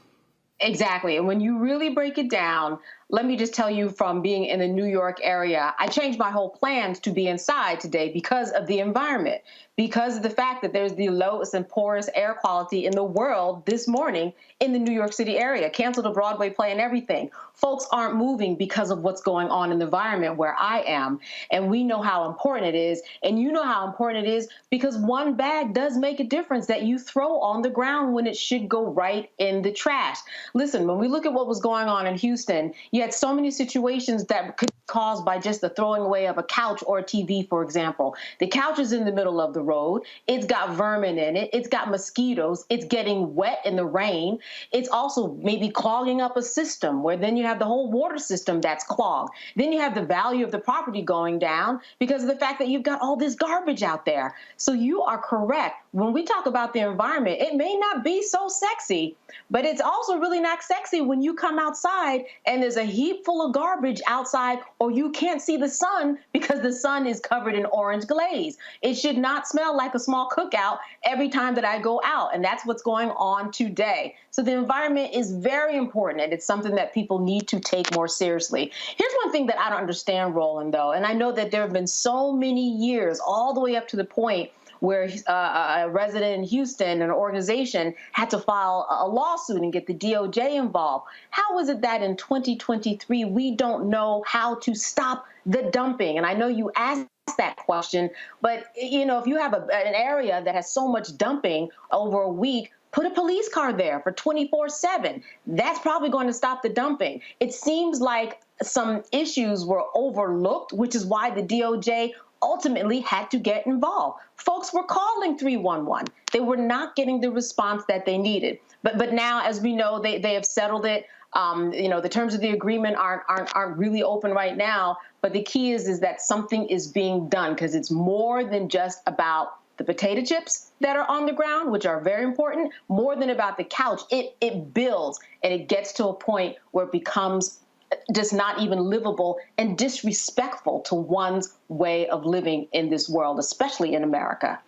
Exactly. And when you really break it down, let me just tell you, from being in the New York area, I changed my whole plans to be inside today because of the environment, because of the fact that there's the lowest and poorest air quality in the world this morning in the New York City area. Canceled a Broadway play and everything. Folks aren't moving because of what's going on in the environment where I am. And we know how important it is. And you know how important it is because one bag does make a difference that you throw on the ground when it should go right in the trash. Listen, when we look at what was going on in Houston, you had so many situations that could be caused by just the throwing away of a couch or a TV, for example. The couch is in the middle of the road. It's got vermin in it. It's got mosquitoes. It's getting wet in the rain. It's also maybe clogging up a system where then you have the whole water system that's clogged. Then you have the value of the property going down because of the fact that you've got all this garbage out there. So you are correct. When we talk about the environment, it may not be so sexy, but it's also really not sexy when you come outside and there's a heap full of garbage outside, or you can't see the sun because the sun is covered in orange glaze. It should not smell like a small cookout every time that I go out, and that's what's going on today. So the environment is very important, and it's something that people need to take more seriously. Here's one thing that I don't understand, Roland, though, and I know that there have been so many years, all the way up to the point where a resident in Houston, an organization, had to file a lawsuit and get the DOJ involved. How is it that in 2023 we don't know how to stop the dumping? And I know you asked that question, but if you have an area that has so much dumping over a week, put a police car there for 24/7. That's probably going to stop the dumping. It seems like some issues were overlooked, which is why the DOJ ultimately had to get involved. Folks were calling 311. They were not getting the response that they needed. But now, as we know, they have settled it. The terms of the agreement aren't really open right now. But the key is that something is being done, because it's more than just about the potato chips that are on the ground, which are very important, more than about the couch. It builds, and it gets to a point where it becomes just not even livable and disrespectful to one's way of living in this world, especially in America.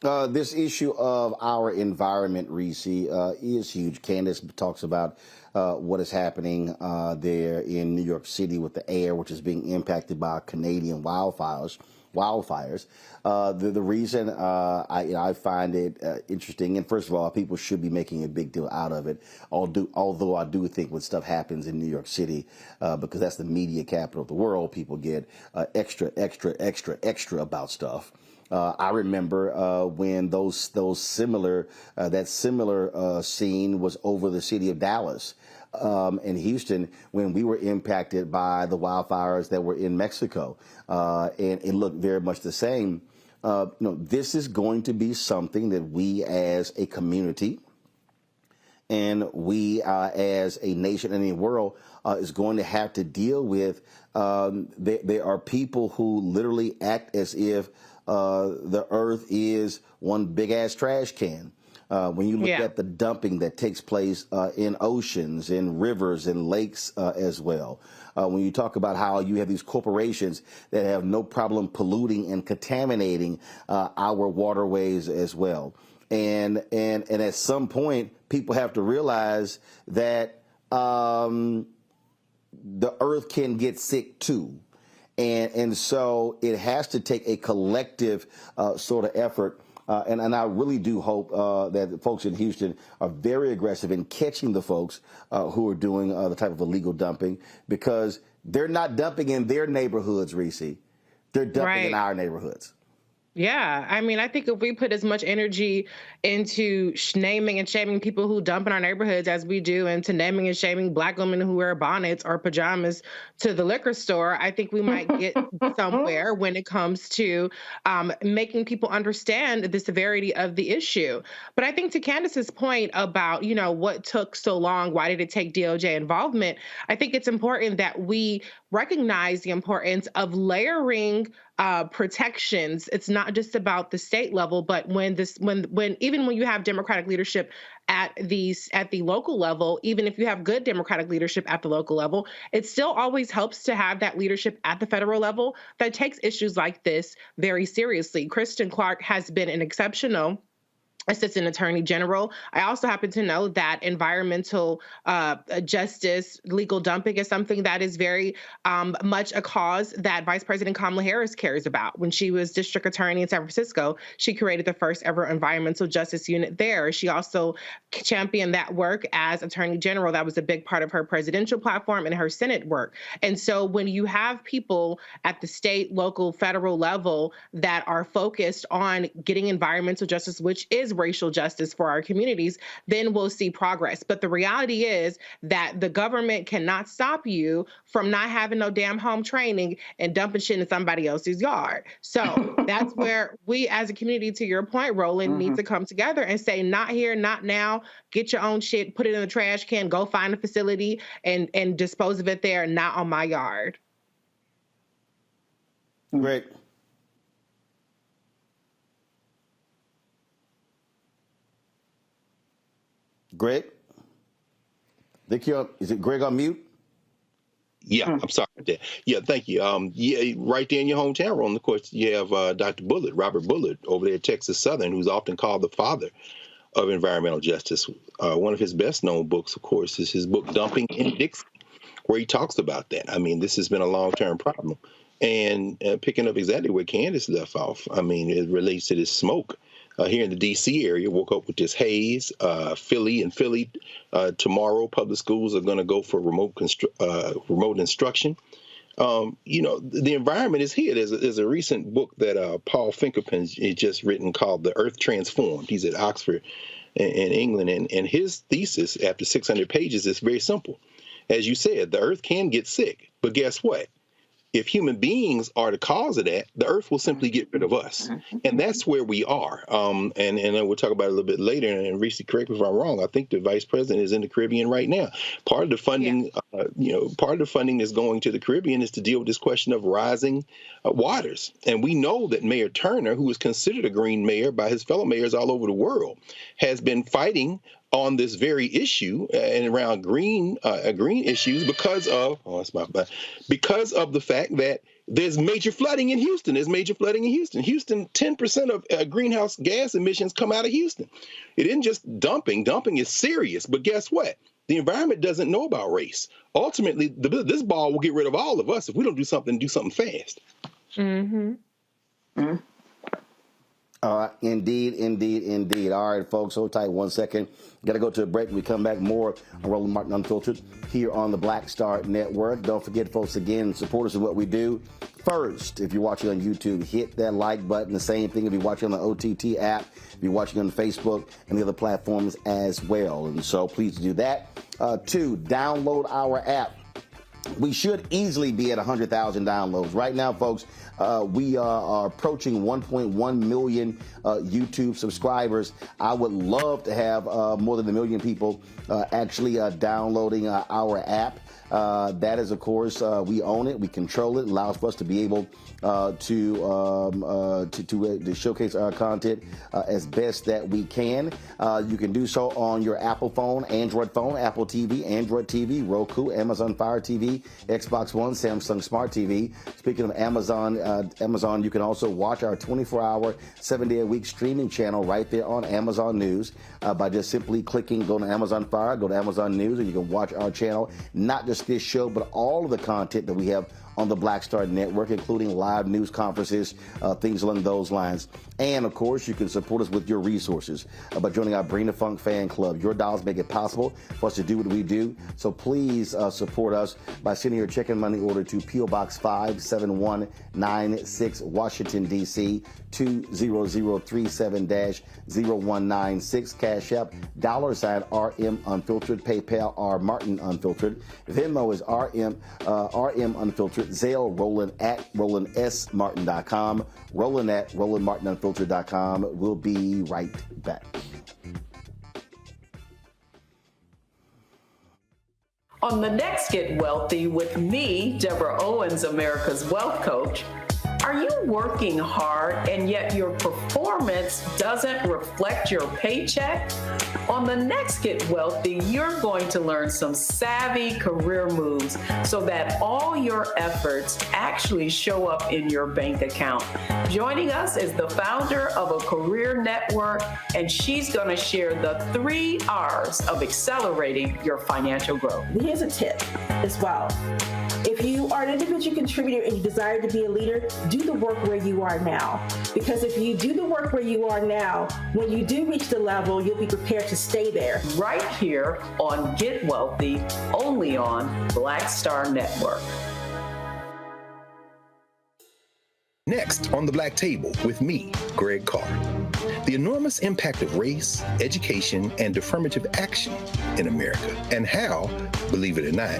This issue of our environment, Reese, is huge. Candace talks about what is happening there in New York City with the air, which is being impacted by Canadian wildfires. The reason I find it interesting, and first of all, people should be making a big deal out of it, although I do think when stuff happens in New York City, because that's the media capital of the world, people get extra about stuff. I remember when that similar scene was over the city of Dallas. In Houston, when we were impacted by the wildfires that were in Mexico, and it looked very much the same. This is going to be something that we as a community and we as a nation and the world is going to have to deal with. There are people who literally act as if the earth is one big ass trash can. When you look at the dumping that takes place in oceans, in rivers, and lakes as well. When you talk about how you have these corporations that have no problem polluting and contaminating our waterways as well. And at some point, people have to realize that the earth can get sick too. And so it has to take a collective sort of effort. And I really do hope that the folks in Houston are very aggressive in catching the folks who are doing the type of illegal dumping, because they're not dumping in their neighborhoods, Reese. They're dumping in our neighborhoods. Yeah, I mean, I think if we put as much energy into naming and shaming people who dump in our neighborhoods as we do into naming and shaming Black women who wear bonnets or pajamas to the liquor store, I think we might get somewhere when it comes to making people understand the severity of the issue. But I think to Candace's point about, you know, what took so long, why did it take DOJ involvement? I think it's important that we recognize the importance of layering protections. It's not just about the state level, but when even when you have Democratic leadership at the local level, even if you have good Democratic leadership at the local level, it still always helps to have that leadership at the federal level that takes issues like this very seriously. Kristen Clark has been an exceptional Assistant Attorney General. I also happen to know that environmental justice, legal dumping is something that is very much a cause that Vice President Kamala Harris cares about. When she was district attorney in San Francisco, she created the first ever environmental justice unit there. She also championed that work as Attorney General. That was a big part of her presidential platform and her Senate work. And so when you have people at the state, local, federal level that are focused on getting environmental justice, which is racial justice for our communities, then we'll see progress. But the reality is that the government cannot stop you from not having no damn home training and dumping shit in somebody else's yard. So that's where we as a community, to your point, Roland, need to come together and say, not here, not now, get your own shit, put it in the trash can, go find a facility and dispose of it there, not on my yard. Great. Greg? Is it Greg on mute? Yeah, I'm sorry about that. Yeah, thank you. Yeah, right there in your hometown, Roland, of course, you have Dr. Bullitt, Robert Bullitt, over there at Texas Southern, who's often called the father of environmental justice. One of his best-known books, of course, is his book, Dumping in Dixie, where he talks about that. I mean, this has been a long-term problem. And picking up exactly where Candace left off, I mean, it relates to this smoke. Here in the D.C. area, woke up with this haze. Philly tomorrow, public schools are going to go for remote instruction. You know, the environment is here. There's a recent book that Paul Finkelpen's just written called The Earth Transformed. He's at Oxford in England. And his thesis, after 600 pages, is very simple. As you said, the earth can get sick. But guess what? If human beings are the cause of that, the earth will simply get rid of us. And that's where we are. And we'll talk about it a little bit later. And Reese, correct me if I'm wrong. I think the vice president is in the Caribbean right now. Part of the funding, part of the funding that's going to the Caribbean is to deal with this question of rising waters. And we know that Mayor Turner, who is considered a green mayor by his fellow mayors all over the world, has been fighting on this very issue and around green issues because of the fact that there's major flooding in Houston. Houston, 10% of greenhouse gas emissions come out of Houston. It isn't just dumping. Dumping is serious. But guess what? The environment doesn't know about race. Ultimately, this ball will get rid of all of us if we don't do something fast. Indeed. All right, folks, hold tight 1 second. Got to go to a break. When we come back, more on Roland Martin Unfiltered here on the Black Star Network. Don't forget, folks, again, support us in what we do. First, if you're watching on YouTube, hit that like button. The same thing if you're watching on the OTT app, if you're watching on Facebook and the other platforms as well. And so please do that. 2, download our app. we should easily be at 100,000 downloads. Right now, folks, we are approaching 1.1 million YouTube subscribers. I would love to have more than 1 million people actually downloading our app. That is, of course, we own it, we control it, allows for us to be able to showcase our content as best that we can. You can do so on your Apple phone, Android phone, Apple TV, Android TV, Roku, Amazon Fire TV, Xbox One, Samsung Smart TV. Speaking of Amazon, you can also watch our 24-hour, 7-day-a-week streaming channel right there on Amazon News by just simply clicking, go to Amazon Fire, go to Amazon News, and you can watch our channel, not just this show, but all of the content that we have on the Black Star Network, including live news conferences, things along those lines. And, of course, you can support us with your resources by joining our Bring the Funk fan club. Your dollars make it possible for us to do what we do. So please support us by sending your check and money order to P.O. Box 57196, Washington, D.C., 20037-0196. Cash App, $RM Unfiltered. PayPal, R Martin Unfiltered. Venmo is RM Unfiltered. Zelle, Roland at RolandSMartin.com. Roland at RolandMartinUnfiltered.com. We'll be right back. On the next Get Wealthy with me, Deborah Owens, America's Wealth Coach, are you working hard and yet your performance doesn't reflect your paycheck? On the next Get Wealthy, you're going to learn some savvy career moves so that all your efforts actually show up in your bank account. Joining us is the founder of a career network, and she's going to share the 3 R's of accelerating your financial growth. Here's a tip as well. If you are an individual contributor and you desire to be a leader, do the work where you are now. Because if you do the work where you are now, when you do reach the level, you'll be prepared to stay there. Right here on Get Wealthy, only on Black Star Network. Next on the Black Table with me, Greg Carr. The enormous impact of race, education, and affirmative action in America, and how, believe it or not,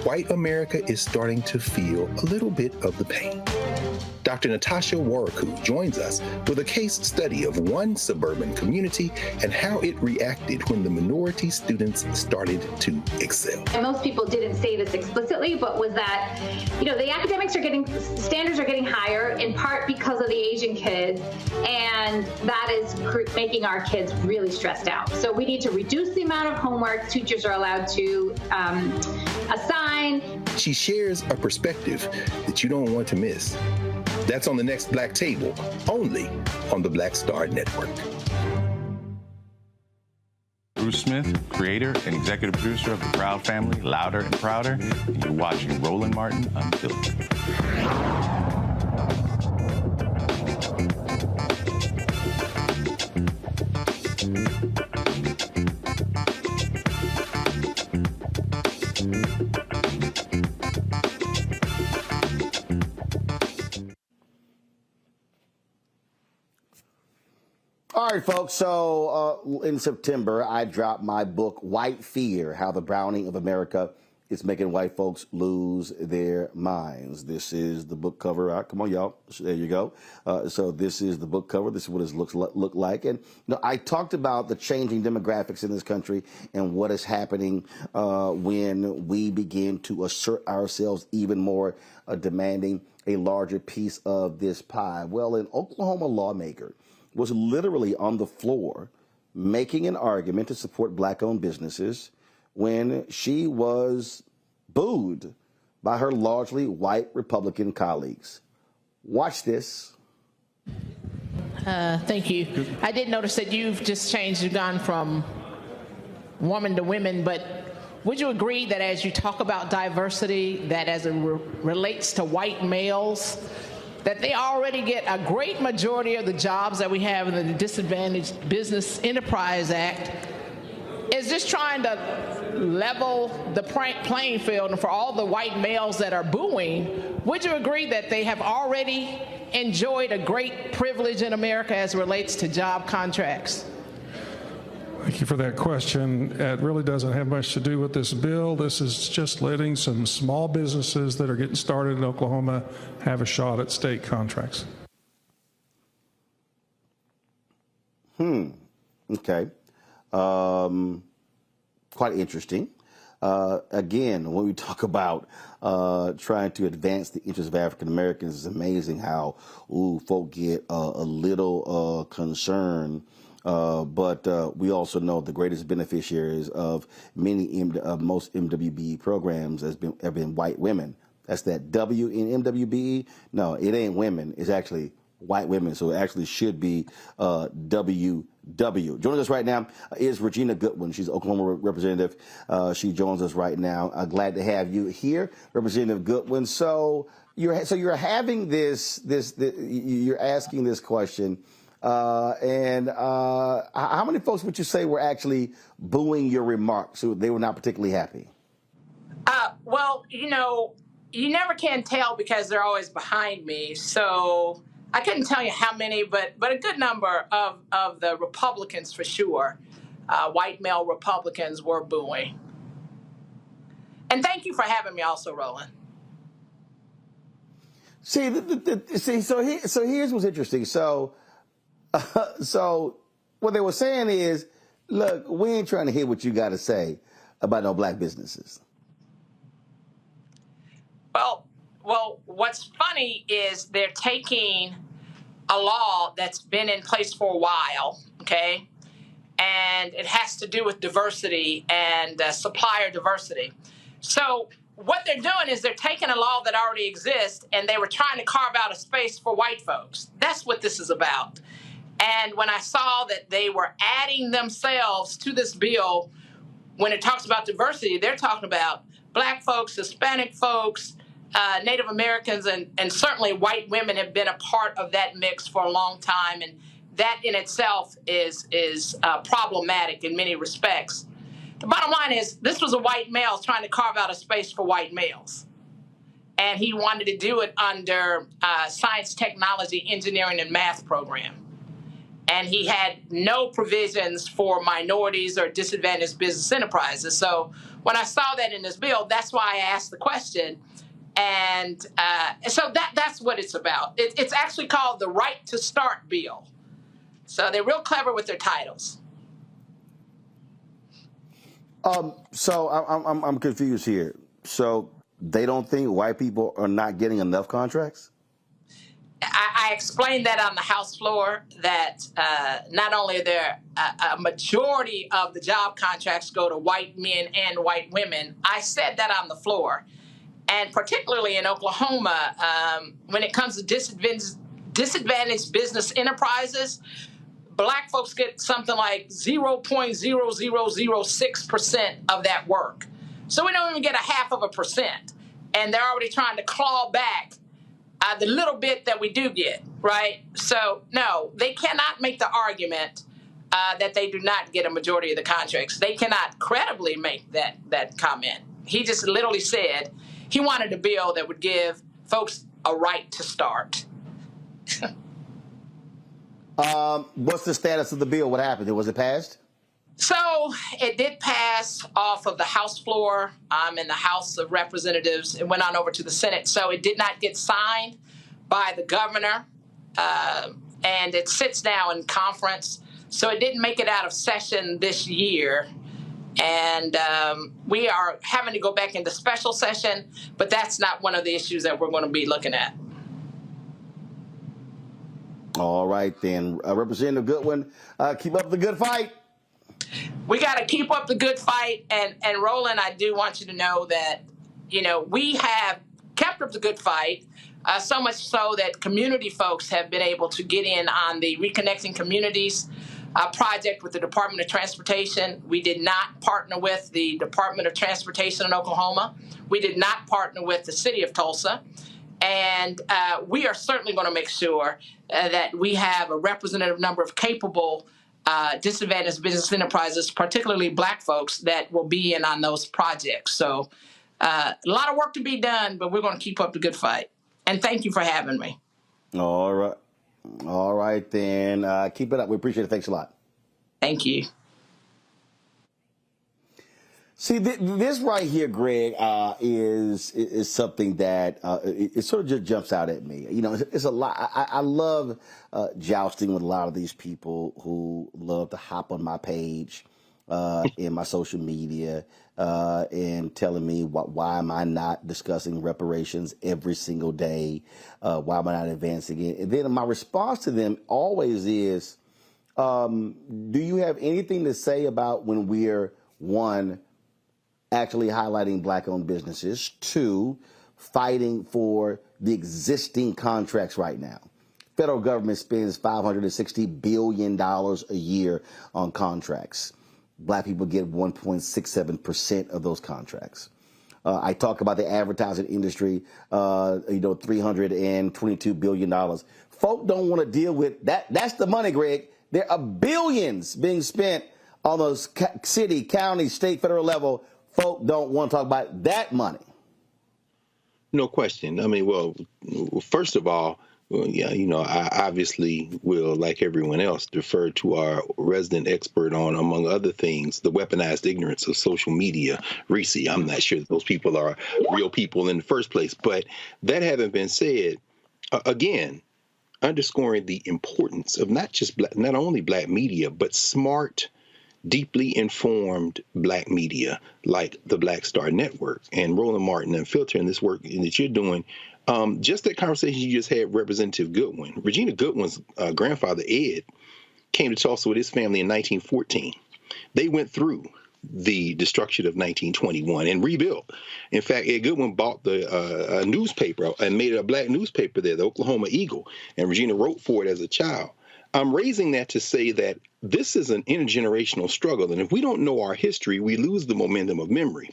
white America is starting to feel a little bit of the pain. Dr. Natasha Waraku joins us with a case study of one suburban community and how it reacted when the minority students started to excel. And most people didn't say this explicitly, but was that, the academics standards are getting higher in part because of the Asian kids, and that is making our kids really stressed out. So we need to reduce the amount of homework teachers are allowed to assign. She shares a perspective that you don't want to miss. That's on the next Black Table, only on the Black Star Network. Bruce Smith, creator and executive producer of The Proud Family, Louder and Prouder, and you're watching Roland Martin Unfiltered. All right, folks. So in September, I dropped my book, White Fear, How the Browning of America is Making White Folks Lose Their Minds. This is the book cover. Come on, y'all. There you go. So this is the book cover. This is what it look like. And I talked about the changing demographics in this country and what is happening when we begin to assert ourselves even more, demanding a larger piece of this pie. Well, an Oklahoma lawmaker was literally on the floor making an argument to support black-owned businesses when she was booed by her largely white Republican colleagues. Watch this. Thank you. I did notice that you've just changed, you've gone from woman to women, but would you agree that as you talk about diversity, that as it relates to white males, that they already get a great majority of the jobs that we have in the Disadvantaged Business Enterprise Act, is just trying to level the playing field, and for all the white males that are booing, would you agree that they have already enjoyed a great privilege in America as it relates to job contracts? Thank you for that question. It really doesn't have much to do with this bill. This is just letting some small businesses that are getting started in Oklahoma have a shot at state contracts. Okay. Quite interesting. Again, when we talk about trying to advance the interests of African Americans, it's amazing how folk get a little concerned. But we also know the greatest beneficiaries of most MWBE programs have been white women. That's that W in MWBE. No, it ain't women. It's actually white women. So it actually should be WW. Joining us right now is Regina Goodwin. She's Oklahoma representative. She joins us right now. Glad to have you here, Representative Goodwin. So you're having you're asking this question. And how many folks would you say were actually booing your remarks? So they were not particularly happy? Well, you never can tell because they're always behind me. So I couldn't tell you how many, but a good number of the Republicans for sure, white male Republicans were booing. And thank you for having me also, Roland. See, so here's what's interesting. So what they were saying is, look, we ain't trying to hear what you got to say about no black businesses. Well, what's funny is they're taking a law that's been in place for a while, okay, and it has to do with diversity and supplier diversity. So what they're doing is they're taking a law that already exists and they were trying to carve out a space for white folks. That's what this is about. And when I saw that they were adding themselves to this bill, when it talks about diversity, they're talking about black folks, Hispanic folks, Native Americans, and certainly white women have been a part of that mix for a long time. And that in itself is problematic in many respects. The bottom line is this was a white male trying to carve out a space for white males. And he wanted to do it under science, technology, engineering, and math program. And he had no provisions for minorities or disadvantaged business enterprises. So when I saw that in this bill, that's why I asked the question. And so that's what it's about. It's actually called the Right to Start Bill. So they're real clever with their titles. So I'm confused here. So they don't think white people are not getting enough contracts? I explained that on the House floor, that not only are there a majority of the job contracts go to white men and white women, I said that on the floor. And particularly in Oklahoma, when it comes to disadvantaged business enterprises, black folks get something like 0.0006% of that work. So we don't even get 0.5%. And they're already trying to claw back the little bit that we do get, right? So, no, they cannot make the argument that they do not get a majority of the contracts. They cannot credibly make that comment. He just literally said he wanted a bill that would give folks a right to start. What's the status of the bill? What happened? Was it passed? So it did pass off of the House floor in the House of Representatives. It went on over to the Senate. So it did not get signed by the governor, and it sits now in conference. So it didn't make it out of session this year. And we are having to go back into special session, but that's not one of the issues that we're going to be looking at. All right, then. Representative Goodwin, keep up the good fight. We got to keep up the good fight. And Roland, I do want you to know that, we have kept up the good fight, so much so that community folks have been able to get in on the Reconnecting Communities project with the Department of Transportation. We did not partner with the Department of Transportation in Oklahoma. We did not partner with the city of Tulsa. And we are certainly going to make sure that we have a representative number of capable disadvantaged business enterprises, particularly black folks, that will be in on those projects. So a lot of work to be done, but we're going to keep up the good fight. And thank you for having me. All right. All right, then. Keep it up. We appreciate it. Thanks a lot. Thank you. See, this right here, Greg, is something that it sort of just jumps out at me. You know, it's a lot. I love jousting with a lot of these people who love to hop on my page in my social media and telling me why am I not discussing reparations every single day? Why am I not advancing it? And then my response to them always is, do you have anything to say about when we're, one, actually highlighting black-owned businesses, two, fighting for the existing contracts right now? Federal government spends $560 billion a year on contracts. Black people get 1.67% of those contracts. I talk about the advertising industry, $322 billion. Folk don't want to deal with that. That's the money, Greg. There are billions being spent on those city, county, state, federal level. Folk don't want to talk about that money. No question. I mean, well, first of all, yeah, you know, I obviously will, like everyone else, defer to our resident expert on, among other things, the weaponized ignorance of social media. Reese, I'm not sure those people are real people in the first place. But that having been said, again, underscoring the importance of not only black media, but smart, deeply informed black media like the Black Star Network and Roland Martin Unfiltered and this work that you're doing. Just that conversation you just had, Representative Goodwin. Regina Goodwin's grandfather, Ed, came to Tulsa with his family in 1914. They went through the destruction of 1921 and rebuilt. In fact, Ed Goodwin bought a newspaper and made it a black newspaper there, the Oklahoma Eagle, and Regina wrote for it as a child. I'm raising that to say that this is an intergenerational struggle, and if we don't know our history, we lose the momentum of memory.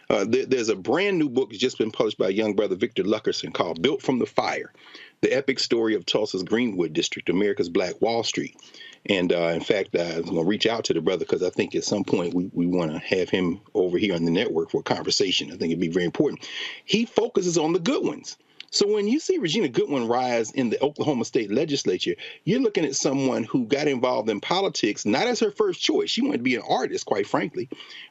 There's a brand new book that's just been published by a young brother, Victor Luckerson, called Built from the Fire, the epic story of Tulsa's Greenwood District, America's Black Wall Street. And in fact, I'm going to reach out to the brother because I think at some point we want to have him over here on the network for a conversation. I think it'd be very important. He focuses on the good ones. So when you see Regina Goodwin rise in the Oklahoma State Legislature, you're looking at someone who got involved in politics, not as her first choice. She wanted to be an artist, quite frankly,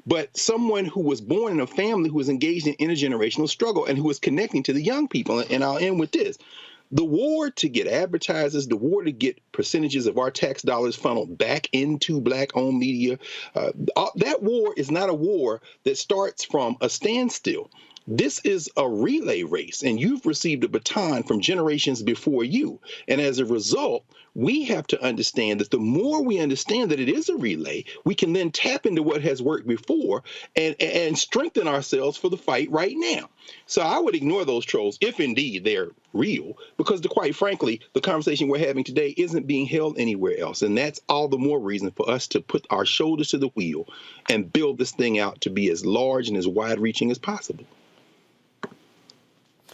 but someone who was born in a family who was engaged in intergenerational struggle and who was connecting to the young people. And I'll end with this. The war to get advertisers, the war to get percentages of our tax dollars funneled back into black-owned media, that war is not a war that starts from a standstill. This is a relay race, and you've received a baton from generations before you. And as a result, we have to understand that the more we understand that it is a relay, we can then tap into what has worked before and strengthen ourselves for the fight right now. So I would ignore those trolls, if indeed they're real, because quite frankly, the conversation we're having today isn't being held anywhere else. And that's all the more reason for us to put our shoulders to the wheel and build this thing out to be as large and as wide-reaching as possible.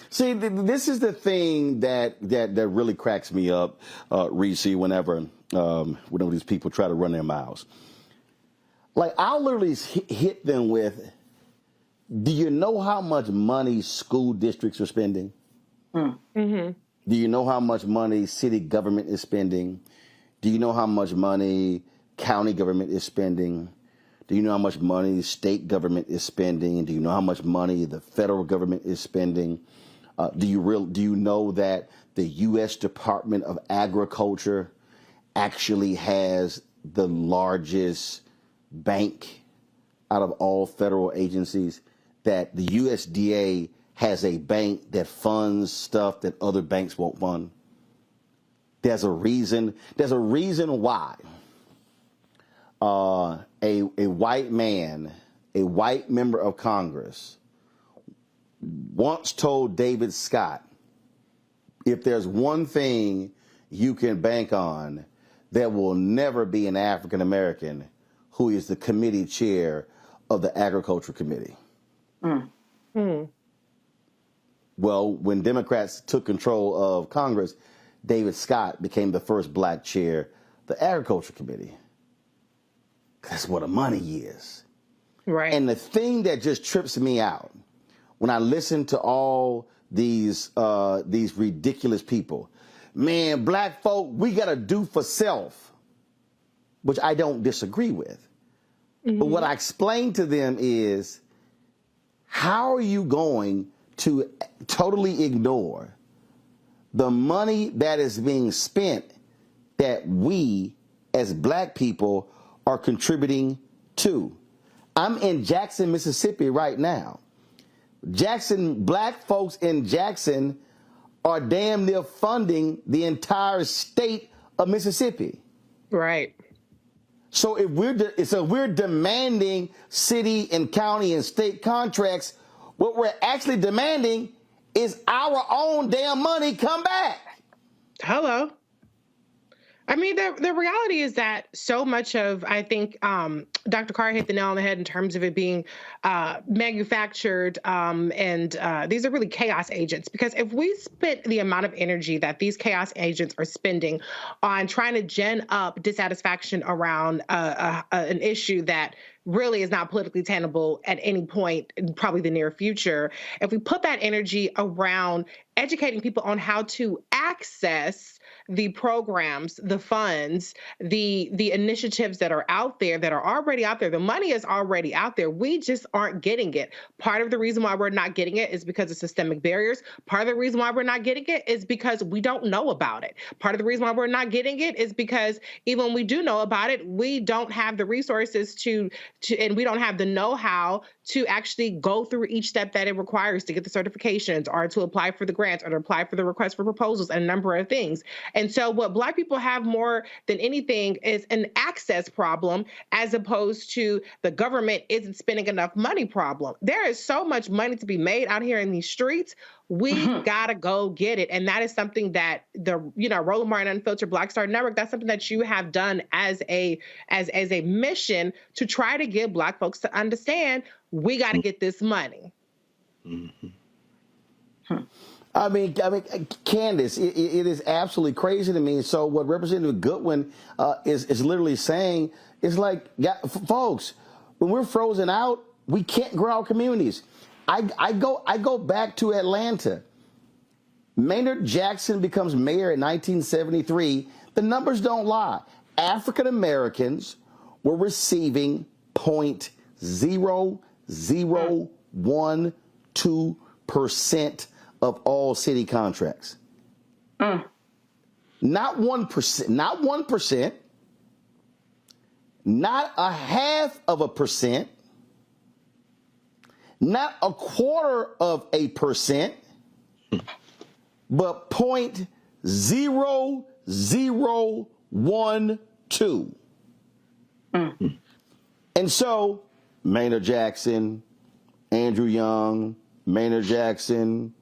See, this is the thing that really cracks me up, Reese, whenever these people try to run their mouths. Like, I'll literally hit them with, do you know how much money school districts are spending? Mm-hmm. Do you know how much money city government is spending? Do you know how much money county government is spending? Do you know how much money state government is spending? Do you know how much money the federal government is spending? Do you know that the U.S. Department of Agriculture actually has the largest bank out of all federal agencies? That the USDA has a bank that funds stuff that other banks won't fund? There's a reason why a white man, a white member of Congress, once told David Scott, if there's one thing you can bank on, there will never be an African American who is the committee chair of the Agriculture Committee. Well, when Democrats took control of Congress, David Scott became the first black chair of the Agriculture Committee. That's where the money is. Right. And the thing that just trips me out when I listen to all these ridiculous people, man, black folk, we got to do for self, which I don't disagree with. But what I explained to them is, how are you going to totally ignore the money that is being spent that we as black people are contributing to? I'm in Jackson, Mississippi right now. Black folks in Jackson are damn near funding the entire state of Mississippi. Right. So if we're demanding city and county and state contracts, what we're actually demanding is our own damn money come back. Hello. I mean, the reality is that so much of, I think, Dr. Carr hit the nail on the head in terms of it being manufactured, and these are really chaos agents. Because if we spent the amount of energy that these chaos agents are spending on trying to gen up dissatisfaction around an issue that really is not politically tenable at any point in probably the near future, if we put that energy around educating people on how to access the programs, the funds, the initiatives that are out there, that are already out there. The money is already out there. We just aren't getting it. Part of the reason why we're not getting it is because of systemic barriers. Part of the reason why we're not getting it is because we don't know about it. Part of the reason why we're not getting it is because even when we do know about it, we don't have the resources to and we don't have the know-how to actually go through each step that it requires to get the certifications or to apply for the grants or to apply for the request for proposals and a number of things. And so what Black people have more than anything is an access problem, as opposed to the government isn't spending enough money problem. There is so much money to be made out here in these streets. We gotta go get it. And that is something that the, Roland Martin Unfiltered Black Star Network, that's something that you have done as a mission to try to get Black folks to understand we gotta get this money. I mean, Candace, it is absolutely crazy to me. So what Representative Goodwin is literally saying is like, folks, when we're frozen out, we can't grow our communities. I go back to Atlanta. Maynard Jackson becomes mayor in 1973. The numbers don't lie. African Americans were receiving 0.0012% of all city contracts. Not 1%, not 1%, not 0.5%, not 0.25%, but 0.0012. And so Maynard Jackson, Andrew Young, Maynard Jackson,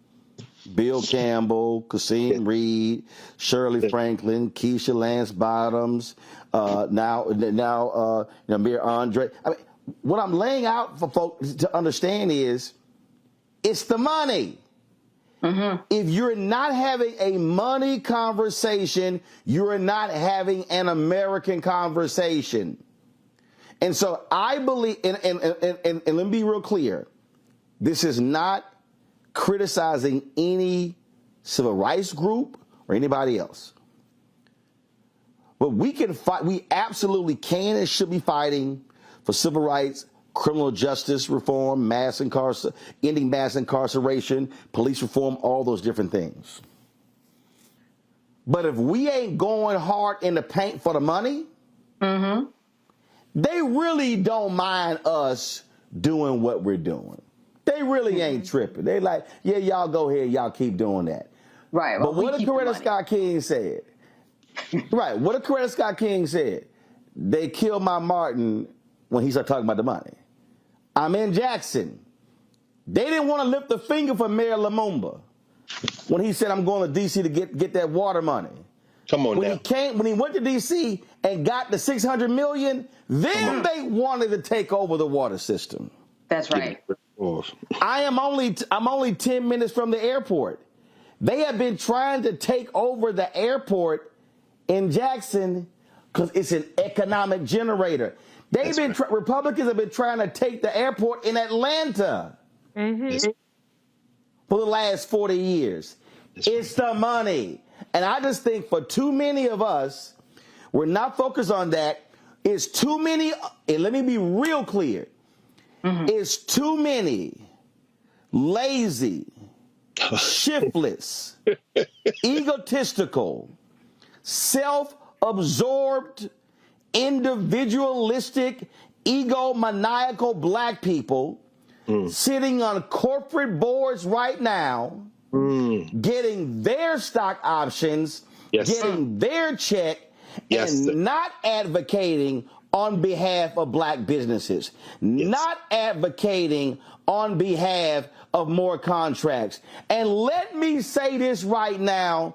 Bill Campbell, Kasim Reed, Shirley Franklin, Keisha Lance Bottoms, now Mayor Andre. I mean, what I'm laying out for folks to understand is it's the money. If you're not having a money conversation, you're not having an American conversation. And so I believe, and let me be real clear, this is not criticizing any civil rights group or anybody else. But we can fight, we absolutely can and should be fighting for civil rights, criminal justice reform, ending mass incarceration, police reform, all those different things. But if we ain't going hard in the paint for the money, they really don't mind us doing what we're doing. They really ain't tripping. They like, yeah, y'all go ahead, y'all keep doing that. Right. But what did Coretta Scott King said? Right. What did Coretta Scott King said? They killed my Martin when he started talking about the money. I'm in Jackson. They didn't want to lift a finger for Mayor Lumumba when he said, I'm going to D.C. to get that water money. Come on now. When he went to D.C. and got the $600 million, then they wanted to take over the water system. That's right. I'm only 10 minutes from the airport. They have been trying to take over the airport in Jackson because it's an economic generator. Republicans have been trying to take the airport in Atlanta for the last 40 years. It's the money. And I just think for too many of us, we're not focused on that. It's too many, and let me be real clear. It's too many lazy, shiftless, egotistical, self-absorbed, individualistic, egomaniacal black people sitting on corporate boards right now, getting their stock options, getting their check, and not advocating on behalf of black businesses, not advocating on behalf of more contracts. And let me say this right now,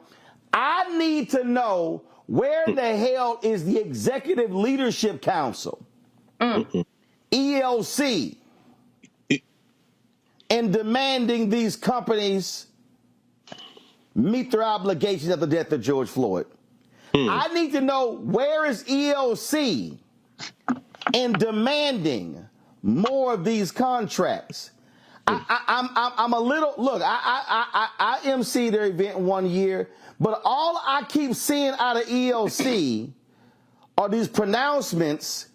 I need to know where the hell is the Executive Leadership Council, ELC, in demanding these companies meet their obligations at the death of George Floyd. I need to know where is ELC in demanding more of these contracts. I'm a little, look, I emceed their event one year, but all I keep seeing out of ELC are these pronouncements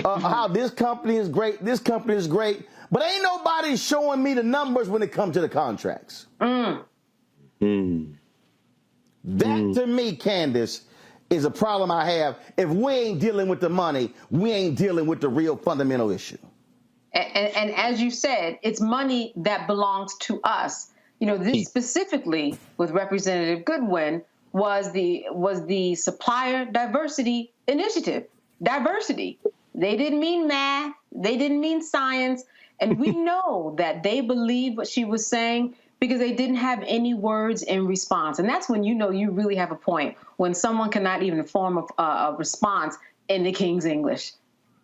of how this company is great, but ain't nobody showing me the numbers when it comes to the contracts. That to me, Candace, is a problem I have. If we ain't dealing with the money, we ain't dealing with the real fundamental issue. And as you said, it's money that belongs to us. You know, this specifically with Representative Goodwin was the Supplier Diversity Initiative. Diversity. They didn't mean math. They didn't mean science. And we know that they believed what she was saying because they didn't have any words in response. And that's when you know you really have a point, when someone cannot even form a response in the King's English.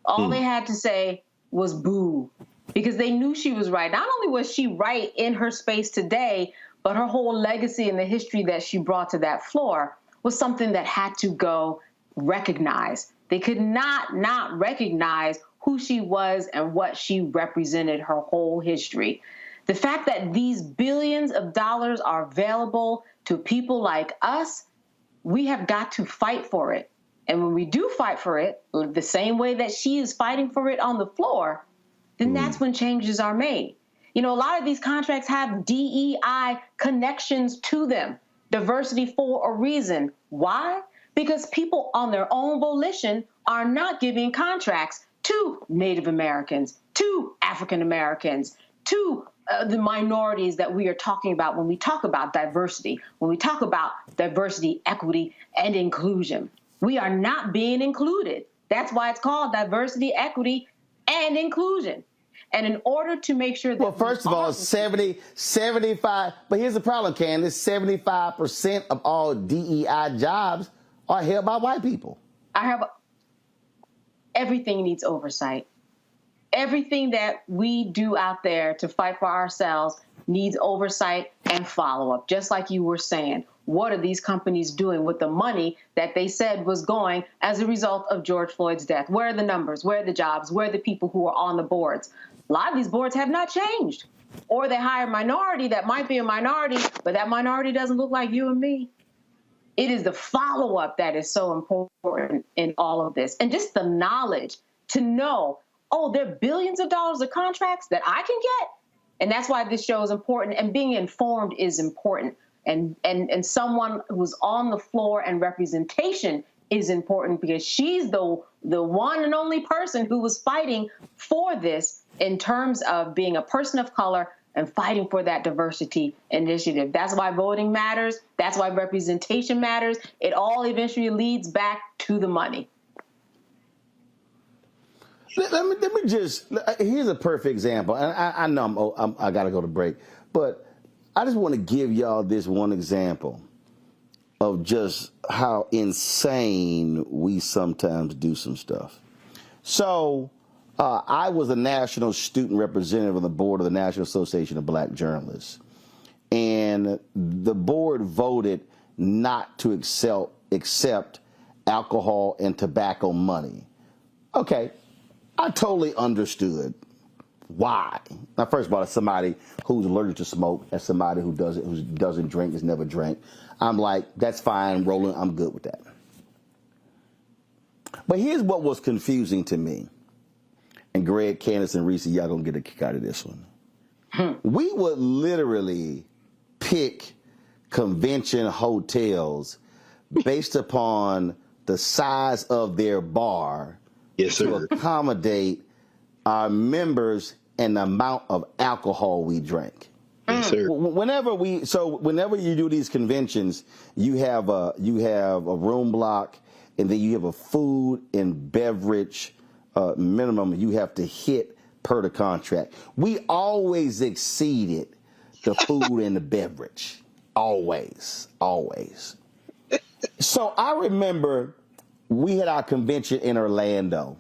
All they had to say was boo, because they knew she was right. Not only was she right in her space today, but her whole legacy and the history that she brought to that floor was something that had to go recognized. They could not recognize who she was and what she represented, her whole history. The fact that these billions of dollars are available to people like us, we have got to fight for it. And when we do fight for it, the same way that she is fighting for it on the floor, then that's when changes are made. You know, a lot of these contracts have DEI connections to them, diversity for a reason. Why? Because people on their own volition are not giving contracts to Native Americans, to African Americans, to the minorities that we are talking about when we talk about diversity, when we talk about diversity, equity, and inclusion. We are not being included. That's why it's called diversity, equity, and inclusion. And in order to make sure that... Well, first of all, 75, but here's the problem, Candace, 75% of all DEI jobs are held by white people. Everything needs oversight. Everything that we do out there to fight for ourselves needs oversight and follow-up, just like you were saying. What are these companies doing with the money that they said was going as a result of George Floyd's death? Where are the numbers? Where are the jobs? Where are the people who are on the boards? A lot of these boards have not changed. Or they hire a minority that might be a minority, but that minority doesn't look like you and me. It is the follow-up that is so important in all of this. And just the knowledge to know, oh, there are billions of dollars of contracts that I can get. And that's why this show is important. And being informed is important. And someone who's on the floor and representation is important, because she's the one and only person who was fighting for this in terms of being a person of color and fighting for that diversity initiative. That's why voting matters. That's why representation matters. It all eventually leads back to the money. Let me just, here's a perfect example. And I know I got to go to break, but I just want to give y'all this one example of just how insane we sometimes do some stuff. So I was a national student representative on the board of the National Association of Black Journalists. And the board voted not to accept alcohol and tobacco money. Okay, I totally understood why. Now, first of all, as somebody who's allergic to smoke, as somebody who doesn't drink, has never drank, I'm like, that's fine, Roland, I'm good with that. But here's what was confusing to me. And Greg, Candace, and Reese, y'all gonna get a kick out of this one. We would literally pick convention hotels based upon the size of their bar to accommodate our members and the amount of alcohol we drank. Yes, sir. Whenever you do these conventions, you have a room block, and then you have a food and beverage minimum you have to hit per the contract. We always exceeded the food and the beverage. Always. So I remember we had our convention in Orlando,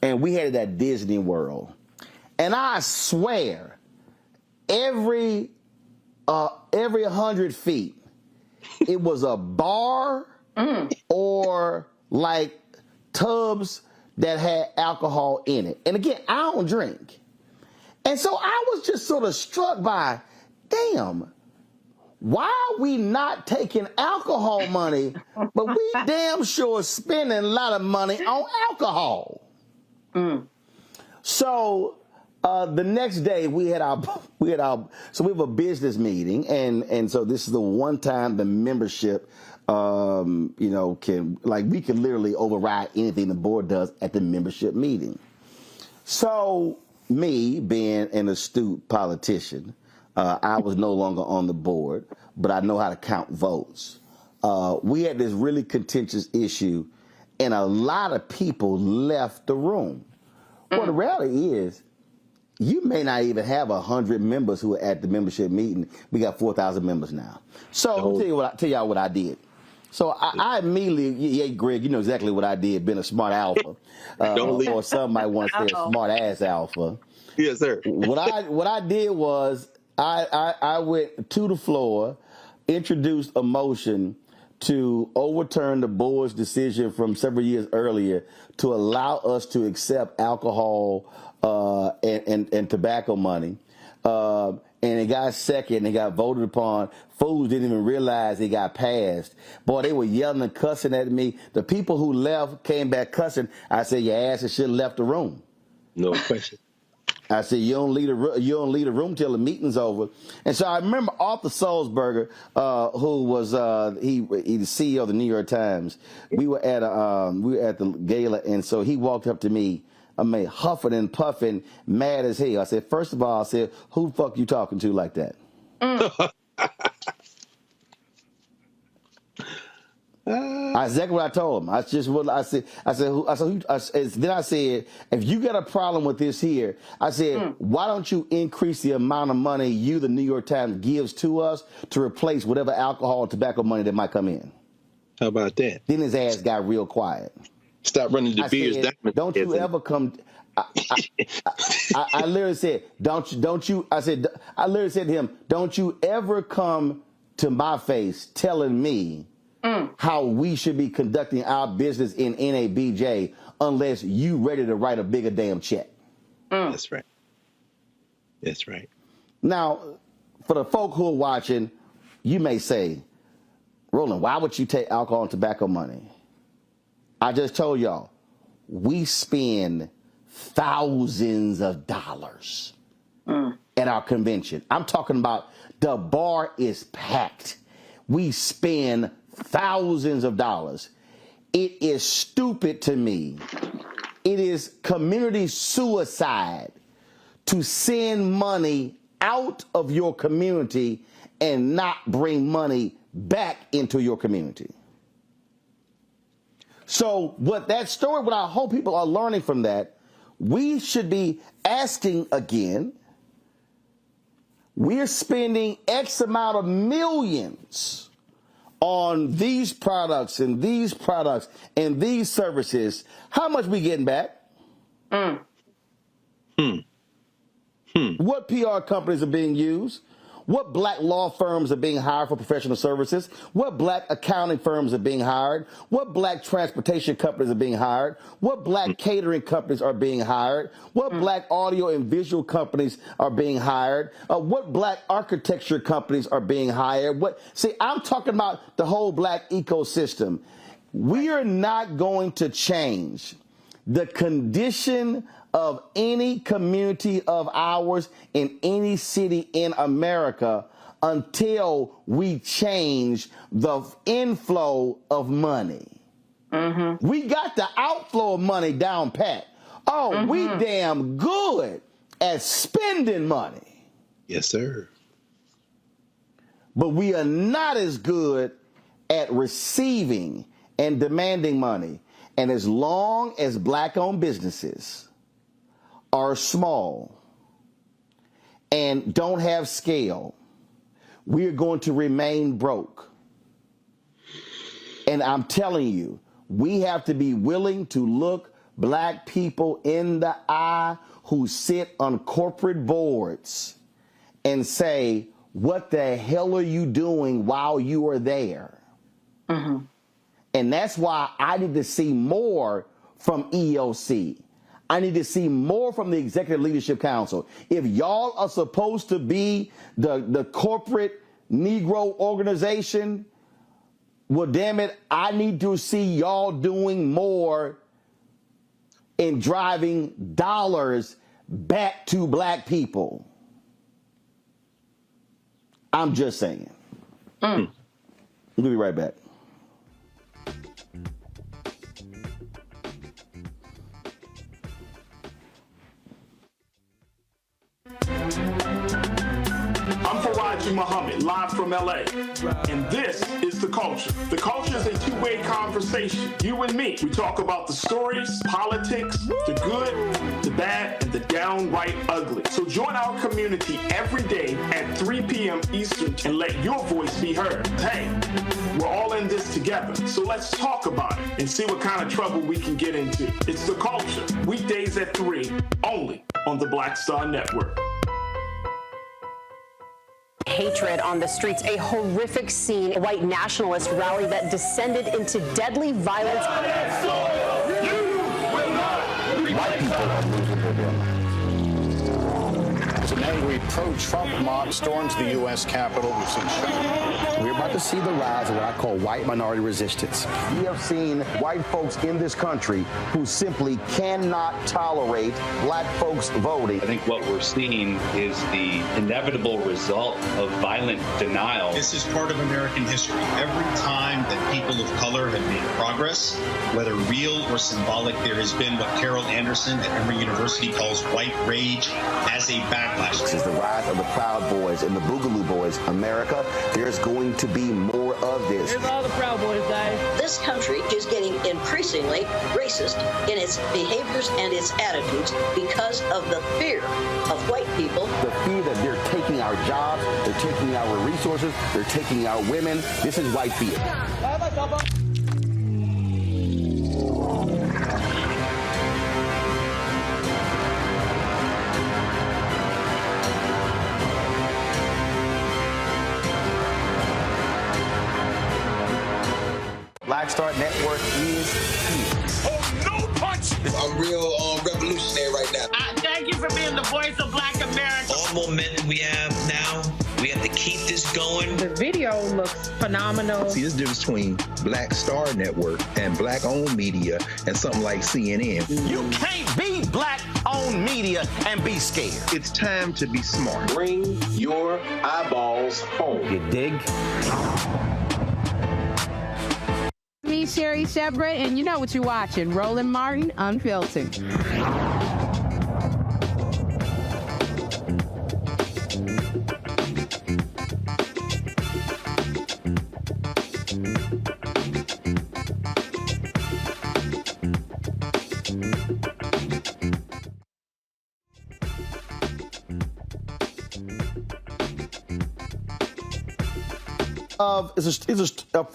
and we had it at Disney World. And I swear, every 100 feet, it was a bar or like tubs that had alcohol in it. And again, I don't drink. And so I was just sort of struck by, damn, why are we not taking alcohol money, but we damn sure spending a lot of money on alcohol? So the next day we have a business meeting, and so this is the one time the membership we can literally override anything the board does at the membership meeting. So me being an astute politician, I was no longer on the board, but I know how to count votes. We had this really contentious issue, and a lot of people left the room. Well, the reality is, you may not even have 100 members who are at the membership meeting. We got 4,000 members now. So I'll tell y'all what I did. So I immediately, Greg, you know exactly what I did, being a smart alpha. Or some might want to say a smart ass alpha. Yes, sir. What I did was I went to the floor, introduced a motion to overturn the board's decision from several years earlier to allow us to accept alcohol and tobacco money. And it got second, it got voted upon. Fools didn't even realize it got passed. Boy, they were yelling and cussing at me. The people who left came back cussing. I said, your asses should have left the room. No question. I said, you don't leave the room till the meeting's over. And so I remember Arthur Sulzberger, who was he's the CEO of the New York Times. We were at the gala, and so he walked up to me, huffing and puffing, mad as hell. I said, first of all, who the fuck you talking to like that? Exactly what I told him. Then I said, if you got a problem with this here, I said, why don't you increase the amount of money you, the New York Times, gives to us to replace whatever alcohol or tobacco money that might come in? How about that? Then his ass got real quiet. Stop running the beers down. Don't you ever come. I literally said, don't you? I literally said to him, don't you ever come to my face telling me how we should be conducting our business in NABJ unless you ready to write a bigger damn check. That's right. That's right. Now, for the folk who are watching, you may say, Roland, why would you take alcohol and tobacco money? I just told y'all, we spend thousands of dollars at our convention. I'm talking about the bar is packed. We spend thousands of dollars. It is stupid to me. It is community suicide to send money out of your community and not bring money back into your community. So what I hope people are learning from that, we should be asking again, we're spending X amount of millions on these products and these products and these services. How much we getting back? What PR companies are being used? What black law firms are being hired for professional services? What black accounting firms are being hired? What black transportation companies are being hired? What black catering companies are being hired? What black audio and visual companies are being hired? What black architecture companies are being hired? See, I'm talking about the whole black ecosystem. We are not going to change the condition of any community of ours in any city in America until we change the inflow of money. We got the outflow of money down pat. Oh, we damn good at spending money. Yes, sir. But we are not as good at receiving and demanding money. And as long as black-owned businesses are small and don't have scale, we are going to remain broke. And I'm telling you, we have to be willing to look black people in the eye who sit on corporate boards and say, what the hell are you doing while you are there? And that's why I need to see more from EOC. I need to see more from the Executive Leadership Council. If y'all are supposed to be the corporate Negro organization, well, damn it, I need to see y'all doing more in driving dollars back to black people. I'm just saying. We'll be right back. I'm Faraji Muhammad, live from LA. And this is The Culture. The Culture is a two-way conversation. You and me. We talk about the stories, politics, the good, the bad, and the downright ugly. So join our community every day at 3 p.m. Eastern and let your voice be heard. Hey, we're all in this together. So let's talk about it and see what kind of trouble we can get into. It's The Culture. Weekdays at 3, only on the Black Star Network. Hatred on the streets, a horrific scene, a white nationalist rally that descended into deadly violence. White people are losing their minds. As an angry pro-Trump mob storms the U.S. Capitol, we've seen shootings. We're about to see the rise of what I call white minority resistance. We have seen white folks in this country who simply cannot tolerate black folks voting. I think what we're seeing is the inevitable result of violent denial. This is part of American history. Every time that people of color have made progress, whether real or symbolic, there has been what Carol Anderson at Emory University calls white rage as a backlash. This is the rise of the Proud Boys and the Boogaloo Boys. America, there's going to be more of this. Here's all the Proud Boys, guys. This country is getting increasingly racist in its behaviors and its attitudes because of the fear of white people. The fear that they're taking our jobs, they're taking our resources, they're taking our women. This is white fear. Black Star Network is here. Oh, no punch! I'm real revolutionary right now. Thank you for being the voice of Black America. All momentum we have now, we have to keep this going. The video looks phenomenal. See, this difference between Black Star Network and black-owned media and something like CNN. You can't be black-owned media and be scared. It's time to be smart. Bring your eyeballs home. You dig? Me, Sherry Shepard, and you know what you're watching, Roland Martin Unfiltered.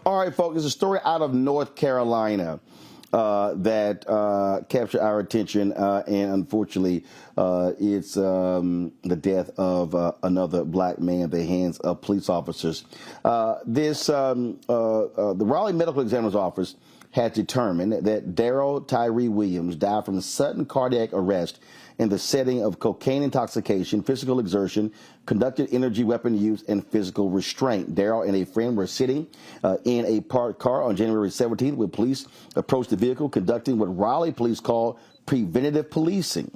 All right, folks, it's a story out of North Carolina that captured our attention, and unfortunately, it's the death of another black man at the hands of police officers. The Raleigh Medical Examiner's Office has determined that Daryl Tyree Williams died from sudden cardiac arrest in the setting of cocaine intoxication, physical exertion, conducted energy weapon use, and physical restraint. Daryl and a friend were sitting in a parked car on January 17th when police approached the vehicle, conducting what Raleigh police call preventative policing.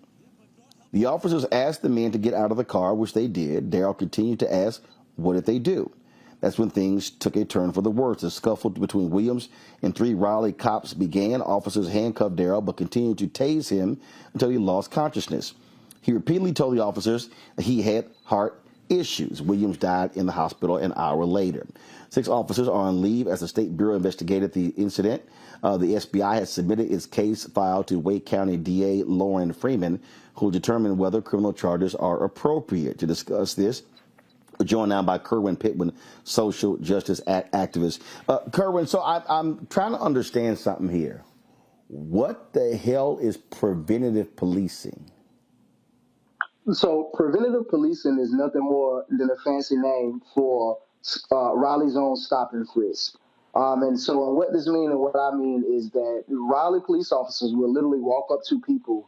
The officers asked the men to get out of the car, which they did. Daryl continued to ask, what did they do? That's when things took a turn for the worse. The scuffle between Williams and 3 Raleigh cops began. Officers handcuffed Daryl but continued to tase him until he lost consciousness. He repeatedly told the officers that he had heart issues. Williams died in the hospital an hour later. 6 officers are on leave as the State Bureau investigated the incident. The SBI has submitted its case file to Wake County DA Lauren Freeman, who will determine whether criminal charges are appropriate. To discuss this, we're joined now by Kerwin Pittman, social justice activist. Kerwin, so I'm trying to understand something here. What the hell is preventative policing? So preventative policing is nothing more than a fancy name for Raleigh's own stop and frisk. And so what this means and what I mean is that Raleigh police officers will literally walk up to people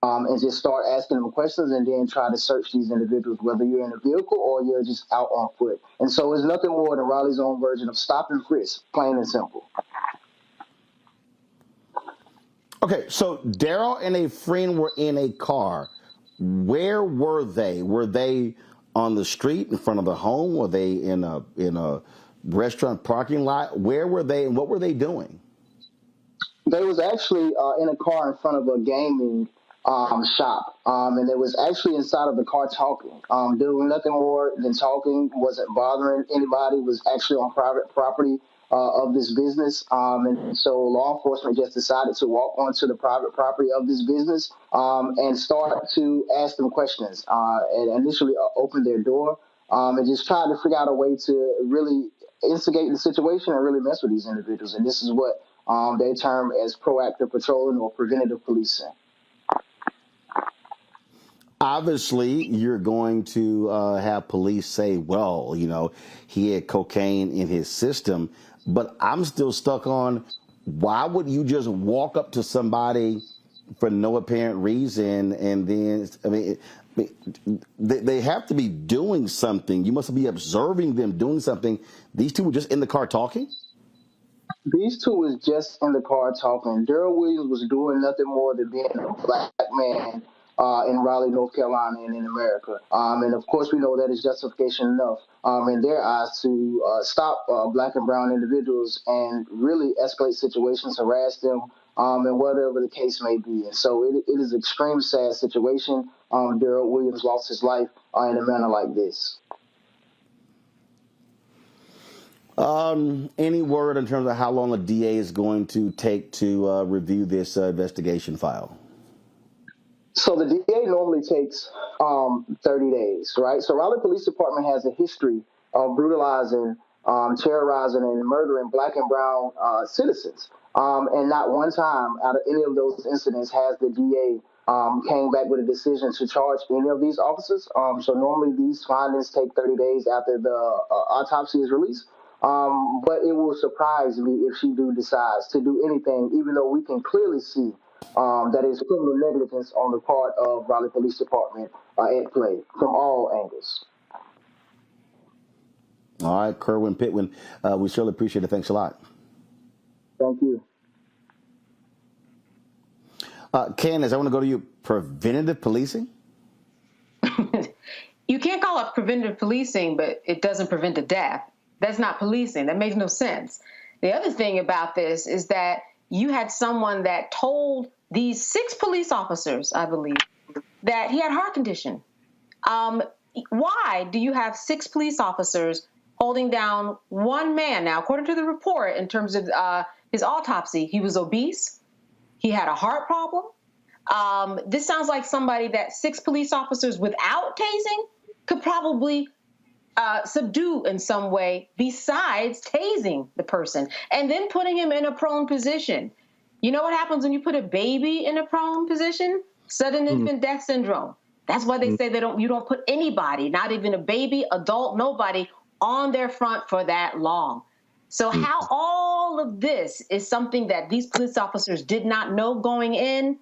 and just start asking them questions and then try to search these individuals, whether you're in a vehicle or you're just out on foot. And so it's nothing more than Raleigh's own version of stop and frisk, plain and simple. Okay, so Daryl and a friend were in a car. Where were they? Were they on the street in front of the home? Were they in a restaurant parking lot? Where were they and what were they doing? They was actually in a car in front of a gaming shop, and they was actually inside of the car talking, doing nothing more than talking, wasn't bothering anybody, was actually on private property of this business, and so law enforcement just decided to walk onto the private property of this business and start to ask them questions, and initially open their door and just try to figure out a way to really instigate the situation and really mess with these individuals, and this is what they term as proactive patrolling or preventative policing. Obviously, you're going to have police say, well, you know, he had cocaine in his system, but I'm still stuck on why would you just walk up to somebody for no apparent reason and then, I mean, they have to be doing something. You must be observing them doing something. These two were just in the car talking? These two was just in the car talking. Daryl Williams was doing nothing more than being a black man in Raleigh, North Carolina, and in America. And of course, we know that is justification enough in their eyes to stop black and brown individuals and really escalate situations, harass them, and whatever the case may be. And so it is an extreme sad situation. Daryl Williams lost his life in a manner like this. Any word in terms of how long a DA is going to take to review this investigation file? So the DA normally takes 30 days, right? So Raleigh Police Department has a history of brutalizing, terrorizing, and murdering black and brown citizens. And not one time out of any of those incidents has the DA came back with a decision to charge any of these officers. So normally these findings take 30 days after the autopsy is released. But it will surprise me if she decides to do anything, even though we can clearly see that is criminal negligence on the part of Raleigh Police Department at play from all angles. All right, Kerwin Pittman, we surely appreciate it. Thanks a lot. Thank you. Candace, I want to go to you. Preventative policing? You can't call it preventative policing, but it doesn't prevent a death. That's not policing. That makes no sense. The other thing about this is that you had someone that told these 6 police officers, I believe, that he had a heart condition. Why do you have 6 police officers holding down one man? Now, according to the report, in terms of his autopsy, he was obese. He had a heart problem. This sounds like somebody that 6 police officers without tasing could probably subdue in some way besides tasing the person and then putting him in a prone position. You know what happens when you put a baby in a prone position? Sudden infant death syndrome. That's why they say you don't put anybody, not even a baby, adult, nobody, on their front for that long. So how all of this is something that these police officers did not know going in,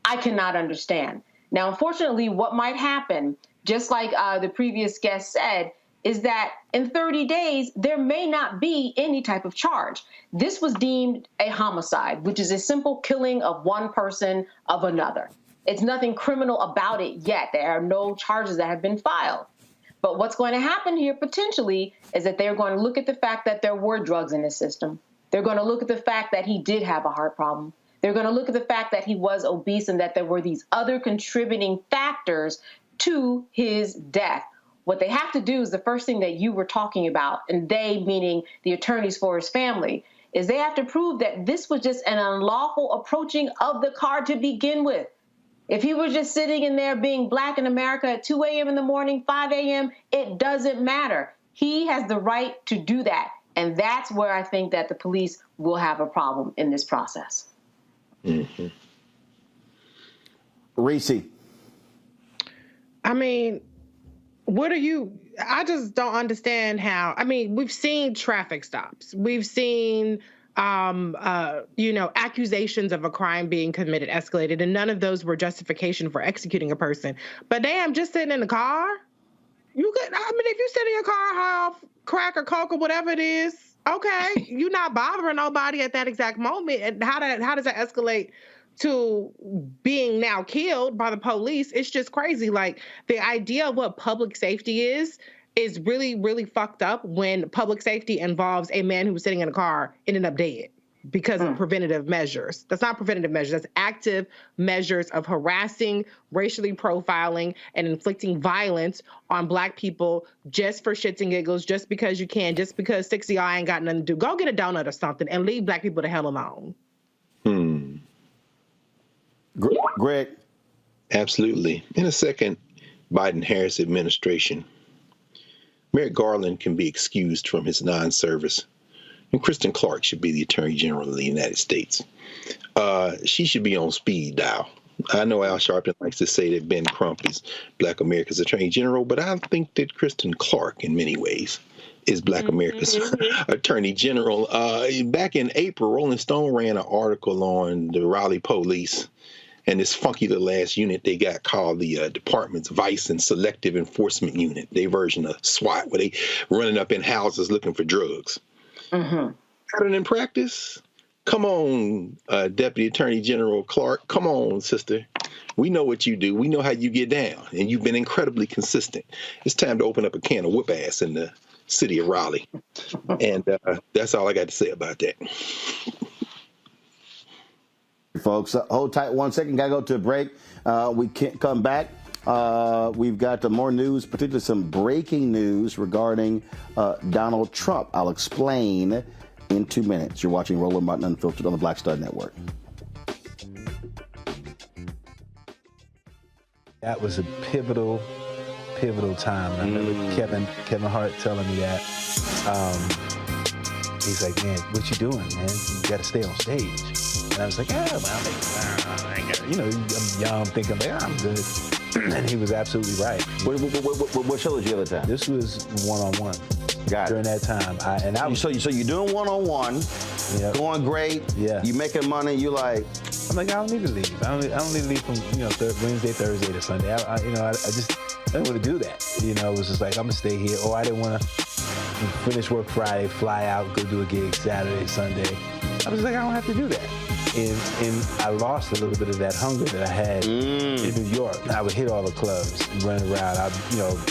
I cannot understand. Now, unfortunately, what might happen, just like the previous guest said, is that in 30 days, there may not be any type of charge. This was deemed a homicide, which is a simple killing of one person of another. It's nothing criminal about it yet. There are no charges that have been filed. But what's going to happen here potentially is that they're going to look at the fact that there were drugs in his system. They're going to look at the fact that he did have a heart problem. They're going to look at the fact that he was obese and that there were these other contributing factors to his death. What they have to do is the first thing that you were talking about, and they meaning the attorneys for his family, is they have to prove that this was just an unlawful approaching of the car to begin with. If he was just sitting in there being black in America at 2 a.m. in the morning, 5 a.m., it doesn't matter. He has the right to do that. And that's where I think that the police will have a problem in this process. Mm-hmm. Reese. I mean, I just don't understand how, we've seen traffic stops. We've seen, accusations of a crime being committed, escalated, and none of those were justification for executing a person. But damn, just sitting in the car, if you sit in your car high off crack or coke or whatever it is, okay, you're not bothering nobody at that exact moment. And how does that escalate to being now killed by the police? It's just crazy. Like, the idea of what public safety is really, really fucked up when public safety involves a man who was sitting in a car ending up dead because of preventative measures. That's not preventative measures. That's active measures of harassing, racially profiling, and inflicting violence on Black people just for shits and giggles, just because you can, just because 6 of y'all ain't got nothing to do. Go get a donut or something and leave Black people the hell alone. Greg? Absolutely. In a second Biden-Harris administration, Merrick Garland can be excused from his non-service, and Kristen Clark should be the Attorney General of the United States. She should be on speed dial. I know Al Sharpton likes to say that Ben Crump is Black America's Attorney General, but I think that Kristen Clark, in many ways, is Black America's Attorney General. Back in April, Rolling Stone ran an article on the Raleigh police and this funky little ass unit they got called the Department's Vice and Selective Enforcement Unit, their version of SWAT, where they running up in houses looking for drugs. Pattern in practice? Come on, Deputy Attorney General Clark. Come on, sister. We know what you do. We know how you get down, and you've been incredibly consistent. It's time to open up a can of whoop ass in the city of Raleigh. And that's all I got to say about that. Folks, hold tight 1 second. Gotta go to a break. We can't come back. We've got more news, particularly some breaking news regarding Donald Trump. I'll explain in 2 minutes. You're watching Roland Martin Unfiltered on the Black Star Network. That was a pivotal time. I remember Kevin Hart telling me that. He's like, man, what you doing, man? You got to stay on stage. And I was like, I'm young, thinking, I'm good. And he was absolutely right. What show was you at the time? This was one-on-one. Got it. During that time. So you're doing one-on-one, going great. Yeah. You making money. You like. I'm like, I don't need to leave. I don't need to leave from Wednesday, Thursday to Sunday. I didn't want to do that. It was just like, I'm gonna stay here. Or I didn't want to finish work Friday, fly out, go do a gig Saturday, Sunday. I was like, I don't have to do that. And I lost a little bit of that hunger that I had in New York. I would hit all the clubs, run around.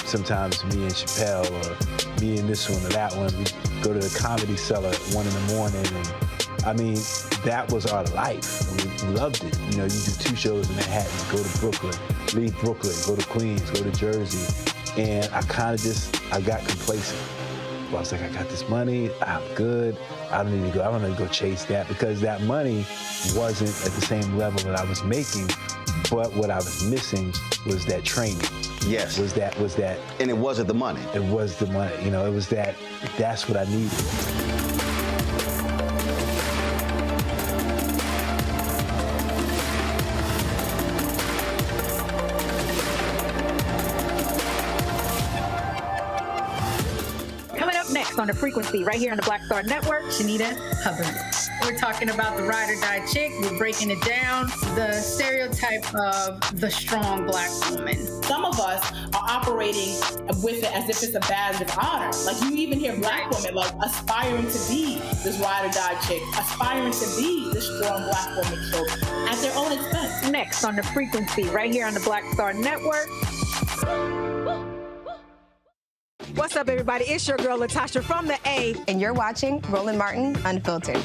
Sometimes me and Chappelle or me and this one or that one, we'd go to the Comedy Cellar at 1 a.m. And that was our life. We loved it. You do 2 shows in Manhattan, go to Brooklyn, leave Brooklyn, go to Queens, go to Jersey. And I got complacent. I was like, I got this money, I'm good. I don't need to go chase that, because that money wasn't at the same level that I was making. But what I was missing was that training. Yes. Was that. And it wasn't the money. It was the money. It was that's what I needed. on the frequency right here on the Black Star Network. Shanita Hubbard. We're talking about the ride or die chick. We're breaking it down. The stereotype of the strong Black woman. Some of us are operating with it as if it's a badge of honor. Like you even hear Black women like aspiring to be this ride or die chick, aspiring to be this strong Black woman chick at their own expense. Next on the frequency right here on the Black Star Network. What's up, everybody? It's your girl, Latasha from the A. And you're watching Roland Martin Unfiltered.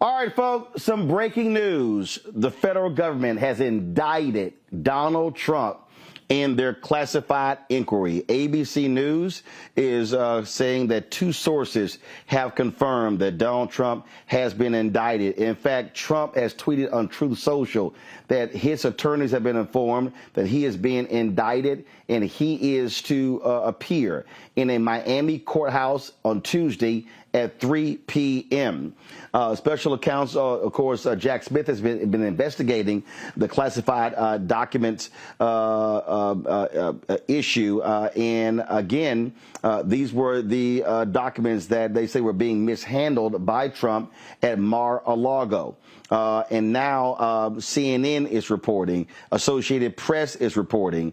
All right, folks, some breaking news. The federal government has indicted Donald Trump in their classified inquiry. ABC News is saying that two sources have confirmed that Donald Trump has been indicted. In fact, Trump has tweeted on Truth Social that his attorneys have been informed that he is being indicted and he is to appear in a Miami courthouse on Tuesday at 3 p.m. Special accounts, of course, Jack Smith has been investigating the classified documents issue. And again, these were the documents that they say were being mishandled by Trump at Mar-a-Lago. And now CNN is reporting, Associated Press is reporting,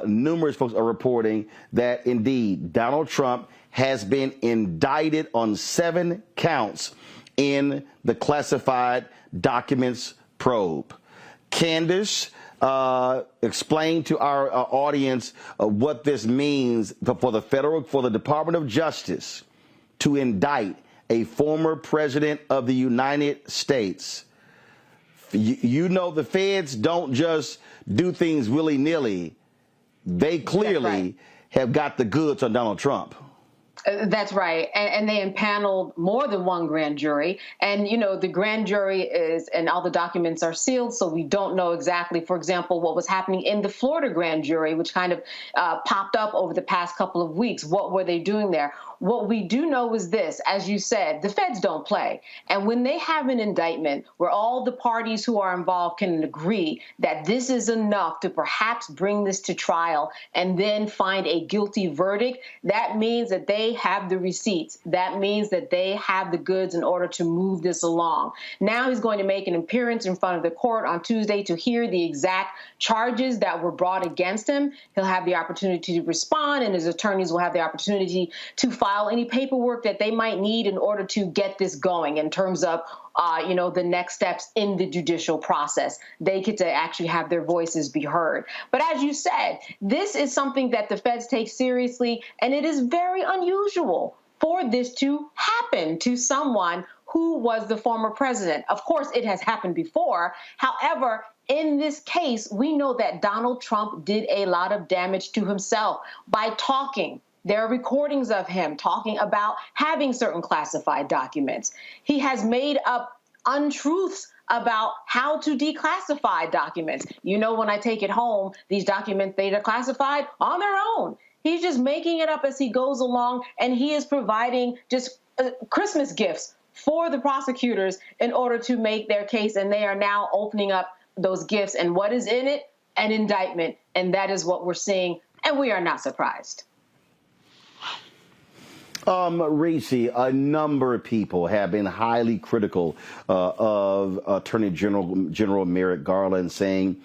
numerous folks are reporting that indeed Donald Trump has been indicted on 7 counts in the classified documents probe. Candace, explain to our audience what this means for the Department of Justice to indict a former president of the United States. You know, the feds don't just do things willy-nilly. They clearly have got the goods on Donald Trump. That's right. And they impaneled more than one grand jury. And, you know, the grand jury is, and all the documents are sealed, so we don't know exactly, for example, what was happening in the Florida grand jury, which kind of popped up over the past couple of weeks. What were they doing there? What we do know is this, as you said, the feds don't play. And when they have an indictment where all the parties who are involved can agree that this is enough to perhaps bring this to trial and then find a guilty verdict, that means that they have the receipts. That means that they have the goods in order to move this along. Now he's going to make an appearance in front of the court on Tuesday to hear the exact charges that were brought against him. He'll have the opportunity to respond, and his attorneys will have the opportunity to file any paperwork that they might need in order to get this going in terms of the next steps in the judicial process. They get to actually have their voices be heard. But as you said, this is something that the feds take seriously, and it is very unusual for this to happen to someone who was the former president. Of course, it has happened before. However, in this case, we know that Donald Trump did a lot of damage to himself by talking. There are recordings of him talking about having certain classified documents. He has made up untruths about how to declassify documents. You know, when I take it home, these documents, they are classified on their own. He's just making it up as he goes along, and he is providing just Christmas gifts for the prosecutors in order to make their case, and they are now opening up those gifts. And what is in it? An indictment. And that is what we're seeing, and we are not surprised. Reese, a number of people have been highly critical of Attorney General Merrick Garland, saying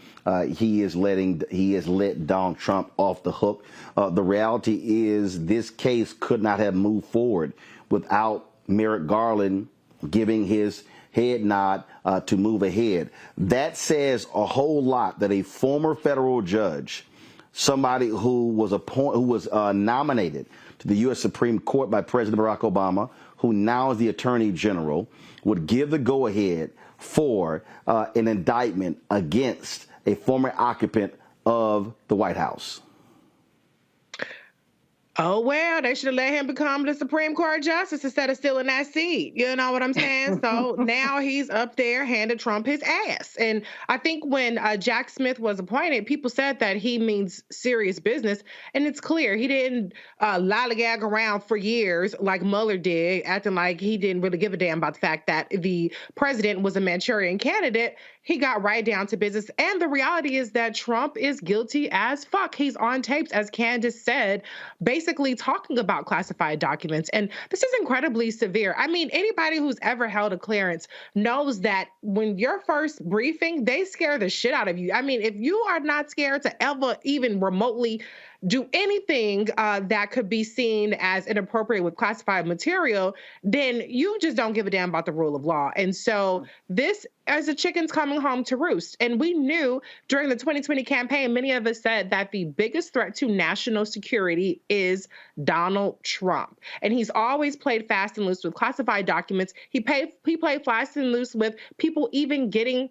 he has let Donald Trump off the hook. The reality is this case could not have moved forward without Merrick Garland giving his head nod to move ahead. That says a whole lot that a former federal judge, somebody who was nominated to the U.S. Supreme Court by President Barack Obama, who now is the Attorney General, would give the go-ahead for an indictment against a former occupant of the White House. Oh, well, they should have let him become the Supreme Court justice instead of still in that seat. You know what I'm saying? So now he's up there handing Trump his ass. And I think when Jack Smith was appointed, people said that he means serious business. And it's clear he didn't lollygag around for years like Mueller did, acting like he didn't really give a damn about the fact that the president was a Manchurian candidate. He got right down to business. And the reality is that Trump is guilty as fuck. He's on tapes, as Candace said, basically talking about classified documents. And this is incredibly severe. I mean, anybody who's ever held a clearance knows that when your first briefing, they scare the shit out of you. I mean, if you are not scared to ever even remotely do anything that could be seen as inappropriate with classified material, then you just don't give a damn about the rule of law. And so this is a chicken's coming home to roost. And we knew during the 2020 campaign, many of us said that the biggest threat to national security is Donald Trump. And he's always played fast and loose with classified documents. He played fast and loose with people even getting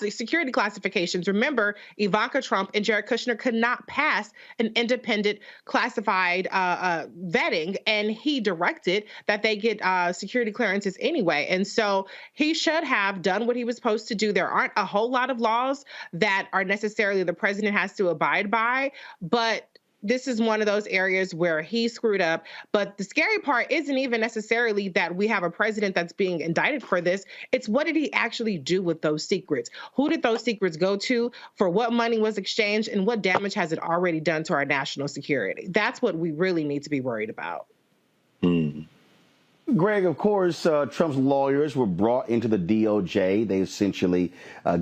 security classifications. Remember, Ivanka Trump and Jared Kushner could not pass an independent classified vetting, and he directed that they get security clearances anyway. And so he should have done what he was supposed to do. There aren't a whole lot of laws that are necessarily the president has to abide by, but this is one of those areas where he screwed up. But the scary part isn't even necessarily that we have a president that's being indicted for this. It's what did he actually do with those secrets? Who did those secrets go to? For what money was exchanged? And what damage has it already done to our national security? That's what we really need to be worried about. Greg, of course, Trump's lawyers were brought into the DOJ. They essentially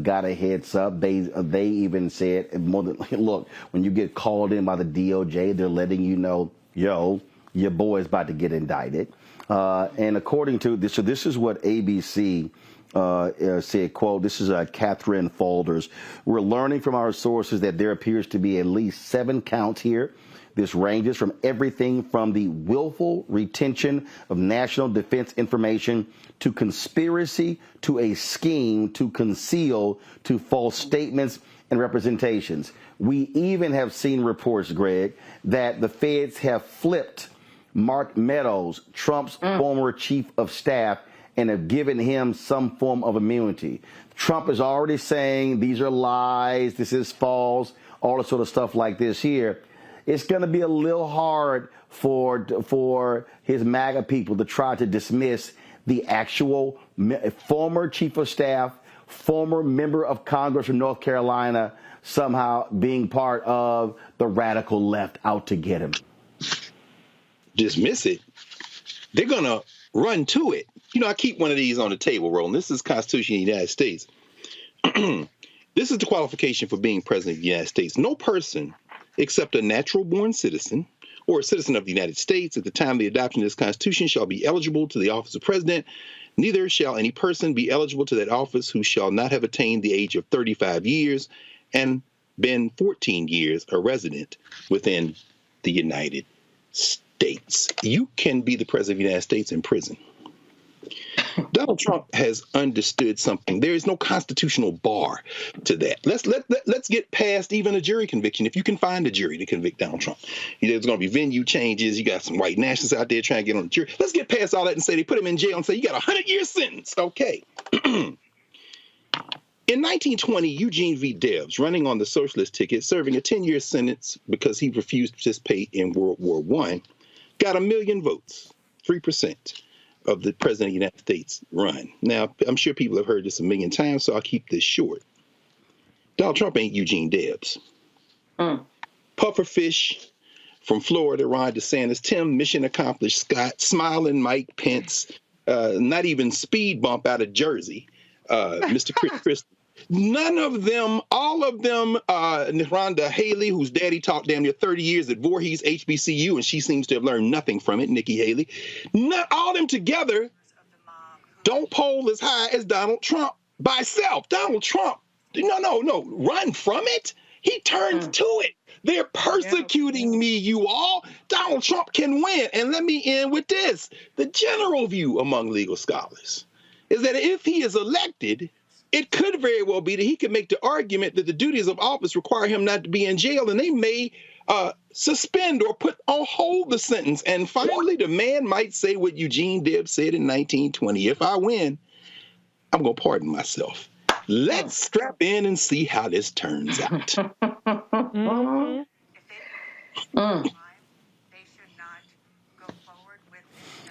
got a heads up. They even said, more than, look, when you get called in by the DOJ, they're letting you know, yo, your boy's about to get indicted. And according to this, so this is what ABC said, quote, this is Catherine Faulders. We're learning from our sources that there appears to be at least 7 counts here. This ranges from everything from the willful retention of national defense information to conspiracy to a scheme to conceal to false statements and representations. We even have seen reports, Greg, that the feds have flipped Mark Meadows, Trump's former chief of staff, and have given him some form of immunity. Trump is already saying these are lies, this is false, all the sort of stuff like this here. It's going to be a little hard for his MAGA people to try to dismiss the actual former chief of staff, former member of Congress from North Carolina, somehow being part of the radical left out to get him. Dismiss it. They're going to run to it. You know, I keep one of these on the table, Roland. This is the Constitution of the United States. This is the qualification for being president of the United States. No person except a natural-born citizen or a citizen of the United States at the time of the adoption of this Constitution shall be eligible to the office of president. Neither shall any person be eligible to that office who shall not have attained the age of 35 years and been 14 years a resident within the United States. You can be the president of the United States in prison. Donald Trump has understood something. There is no constitutional bar to that. Let's get past even a jury conviction. If you can find a jury to convict Donald Trump, there's going to be venue changes. You got some white nationalists out there trying to get on the jury. Let's get past all that and say they put him in jail and say you got a 100-year sentence. Okay. In 1920, Eugene V. Debs, running on the socialist ticket, serving a 10-year sentence because he refused to participate in World War I, got 1 million votes, 3%. Of the president of the United States run. Now, I'm sure people have heard this a million times, so I'll keep this short. Donald Trump ain't Eugene Debs. Pufferfish from Florida, Ron DeSantis, Tim, mission accomplished, Scott, smiling Mike Pence, not even speed bump out of Jersey, Mr. Chris Christie. None of them, all of them, Rhonda Haley, whose daddy taught damn near 30 years at Voorhees HBCU, and she seems to have learned nothing from it, Nikki Haley. Not all of them together don't poll as high as Donald Trump by itself. Donald Trump, no, run from it. He turns to it. They're persecuting me, you all. Donald Trump can win. And let me end with this. The general view among legal scholars is that if he is elected, it could very well be that he could make the argument that the duties of office require him not to be in jail, and they may suspend or put on hold the sentence. And finally, the man might say what Eugene Debs said in 1920. If I win, I'm going to pardon myself. Let's strap in and see how this turns out.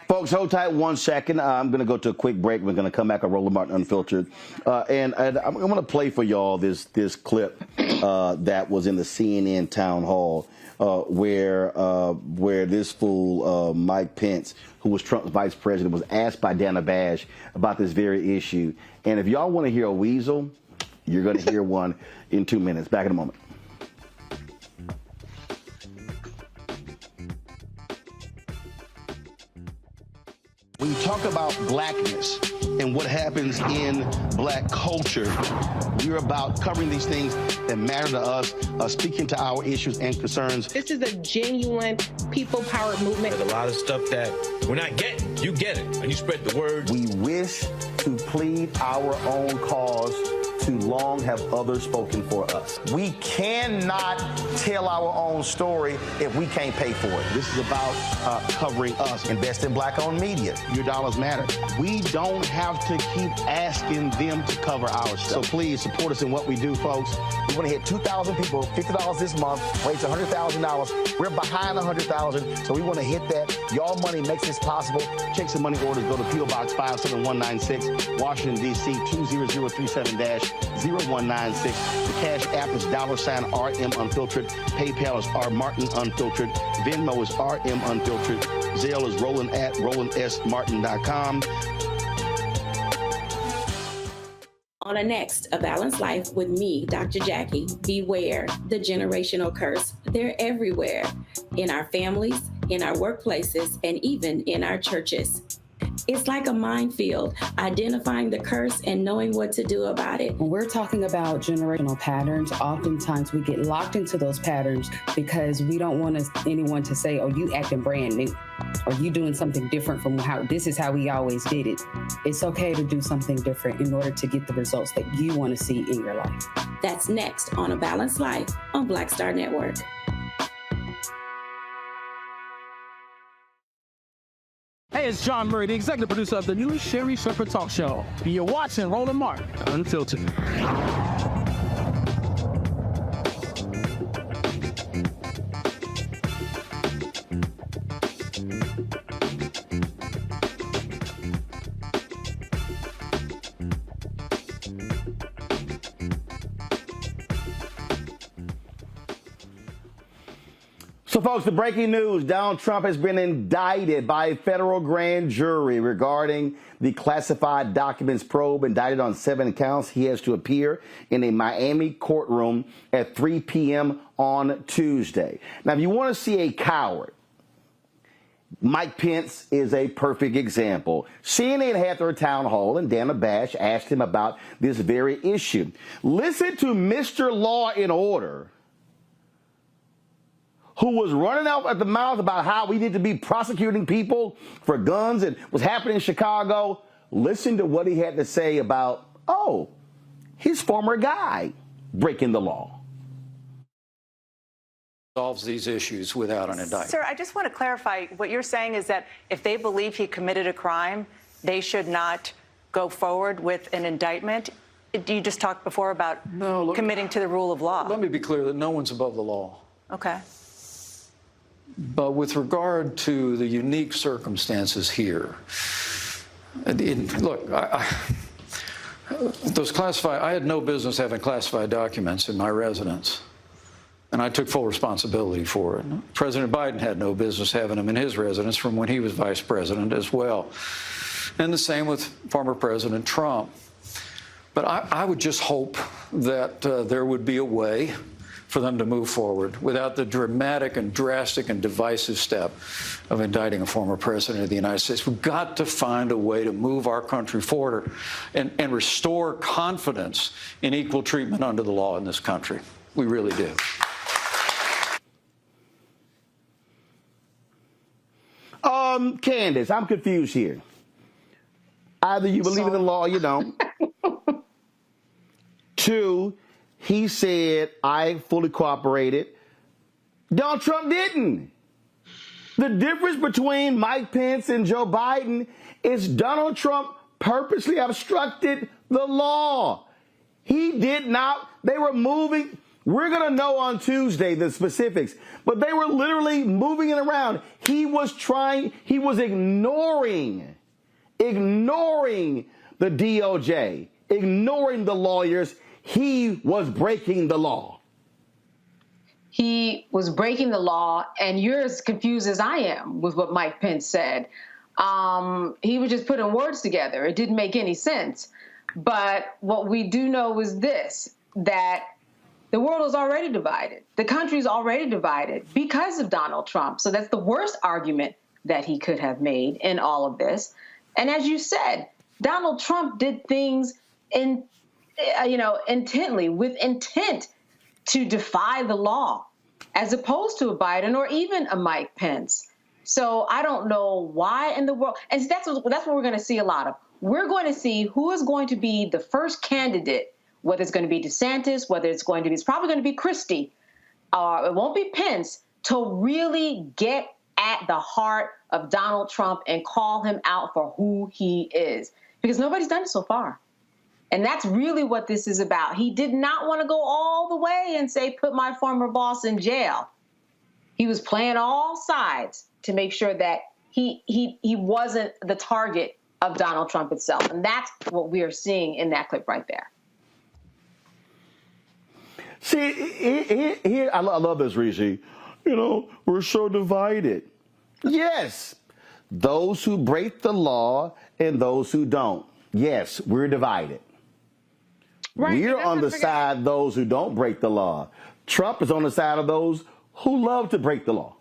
Folks, hold tight 1 second. I'm going to go to a quick break. We're going to come back on Roland Martin Unfiltered. And I'm going to play for y'all this clip that was in the CNN town hall where this fool, Mike Pence, who was Trump's vice president, was asked by Dana Bash about this very issue. And if y'all want to hear a weasel, you're going to hear one in 2 minutes. Back in a moment. When you talk about blackness and what happens in black culture, we're about covering these things that matter to us, speaking to our issues and concerns. This is a genuine people-powered movement. There's a lot of stuff that we're not getting. You get it, and you spread the word. We wish to plead our own cause. Too long have others spoken for us. We cannot tell our own story if we can't pay for it. This is about covering us. Invest in black-owned media. Your dollars matter. We don't have to keep asking them to cover our stuff. So please support us in what we do, folks. We want to hit 2,000 people, $50 this month, raise $100,000. We're behind 100,000, so we want to hit that. Y'all money makes this possible. Check some money orders. Go to P.O. Box 57196, Washington, D.C. 20037-0196. The Cash App is $RM Unfiltered. PayPal is R Martin Unfiltered. Venmo is RM Unfiltered. Zelle is Roland at RolandSMartin.com. On a next, A Balanced Life with me, Dr. Jackie, beware the generational curse. They're everywhere, in our families, in our workplaces, and even in our churches. It's like a minefield, identifying the curse and knowing what to do about it. When we're talking about generational patterns, oftentimes we get locked into those patterns because we don't want anyone to say, oh, you acting brand new, or you doing something different from how this is how we always did it. It's okay to do something different in order to get the results that you want to see in your life. That's next on A Balanced Life on Black Star Network. Hey, it's John Murray, the executive producer of the new Sherry Shepherd Talk Show. You're watching Roland Martin Unfiltered. So, folks, the breaking news. Donald Trump has been indicted by a federal grand jury regarding the classified documents probe. Indicted on 7 counts. He has to appear in a Miami courtroom at 3 p.m. on Tuesday. Now, if you want to see a coward, Mike Pence is a perfect example. CNN had their town hall, and Dana Bash asked him about this very issue. Listen to Mr. Law and Order, who was running out at the mouth about how we need to be prosecuting people for guns and what's happening in Chicago. Listen to what he had to say about, his former guy breaking the law. Solves these issues without an indictment. Sir, I just want to clarify. What you're saying is that if they believe he committed a crime, they should not go forward with an indictment? You just talked before about committing to the rule of law. Let me be clear that no one's above the law. Okay. But with regard to the unique circumstances here, look, those classified, I had no business having classified documents in my residence, and I took full responsibility for it. President Biden had no business having them in his residence from when he was vice president as well. And the same with former President Trump. But I would just hope that there would be a way for them to move forward without the dramatic and drastic and divisive step of indicting a former president of the United States. We've got to find a way to move our country forward and restore confidence in equal treatment under the law in this country. We really do. Candace, I'm confused here. Either you believe in the law or you don't. 2, he said, I fully cooperated. Donald Trump didn't. The difference between Mike Pence and Joe Biden is Donald Trump purposely obstructed the law. He did not. They were moving. We're going to know on Tuesday the specifics, but they were literally moving it around. He was ignoring the DOJ, ignoring the lawyers. He was breaking the law. He was breaking the law, and you're as confused as I am with what Mike Pence said. He was just putting words together. It didn't make any sense. But what we do know is this, that the world is already divided. The country is already divided because of Donald Trump. So that's the worst argument that he could have made in all of this. And as you said, Donald Trump did things intently, with intent to defy the law, as opposed to a Biden or even a Mike Pence. So I don't know why in the world, and that's what we're going to see a lot of. We're going to see who is going to be the first candidate, whether it's going to be DeSantis, it's probably going to be Christie, it won't be Pence, to really get at the heart of Donald Trump and call him out for who he is, because nobody's done it so far. And that's really what this is about. He did not want to go all the way and say, put my former boss in jail. He was playing all sides to make sure that he wasn't the target of Donald Trump itself. And that's what we are seeing in that clip right there. See, here I love this, Rishi. We're so divided. Yes, those who break the law and those who don't. Yes, we're divided. Right. We're on the side of those who don't break the law. Trump is on the side of those who love to break the law.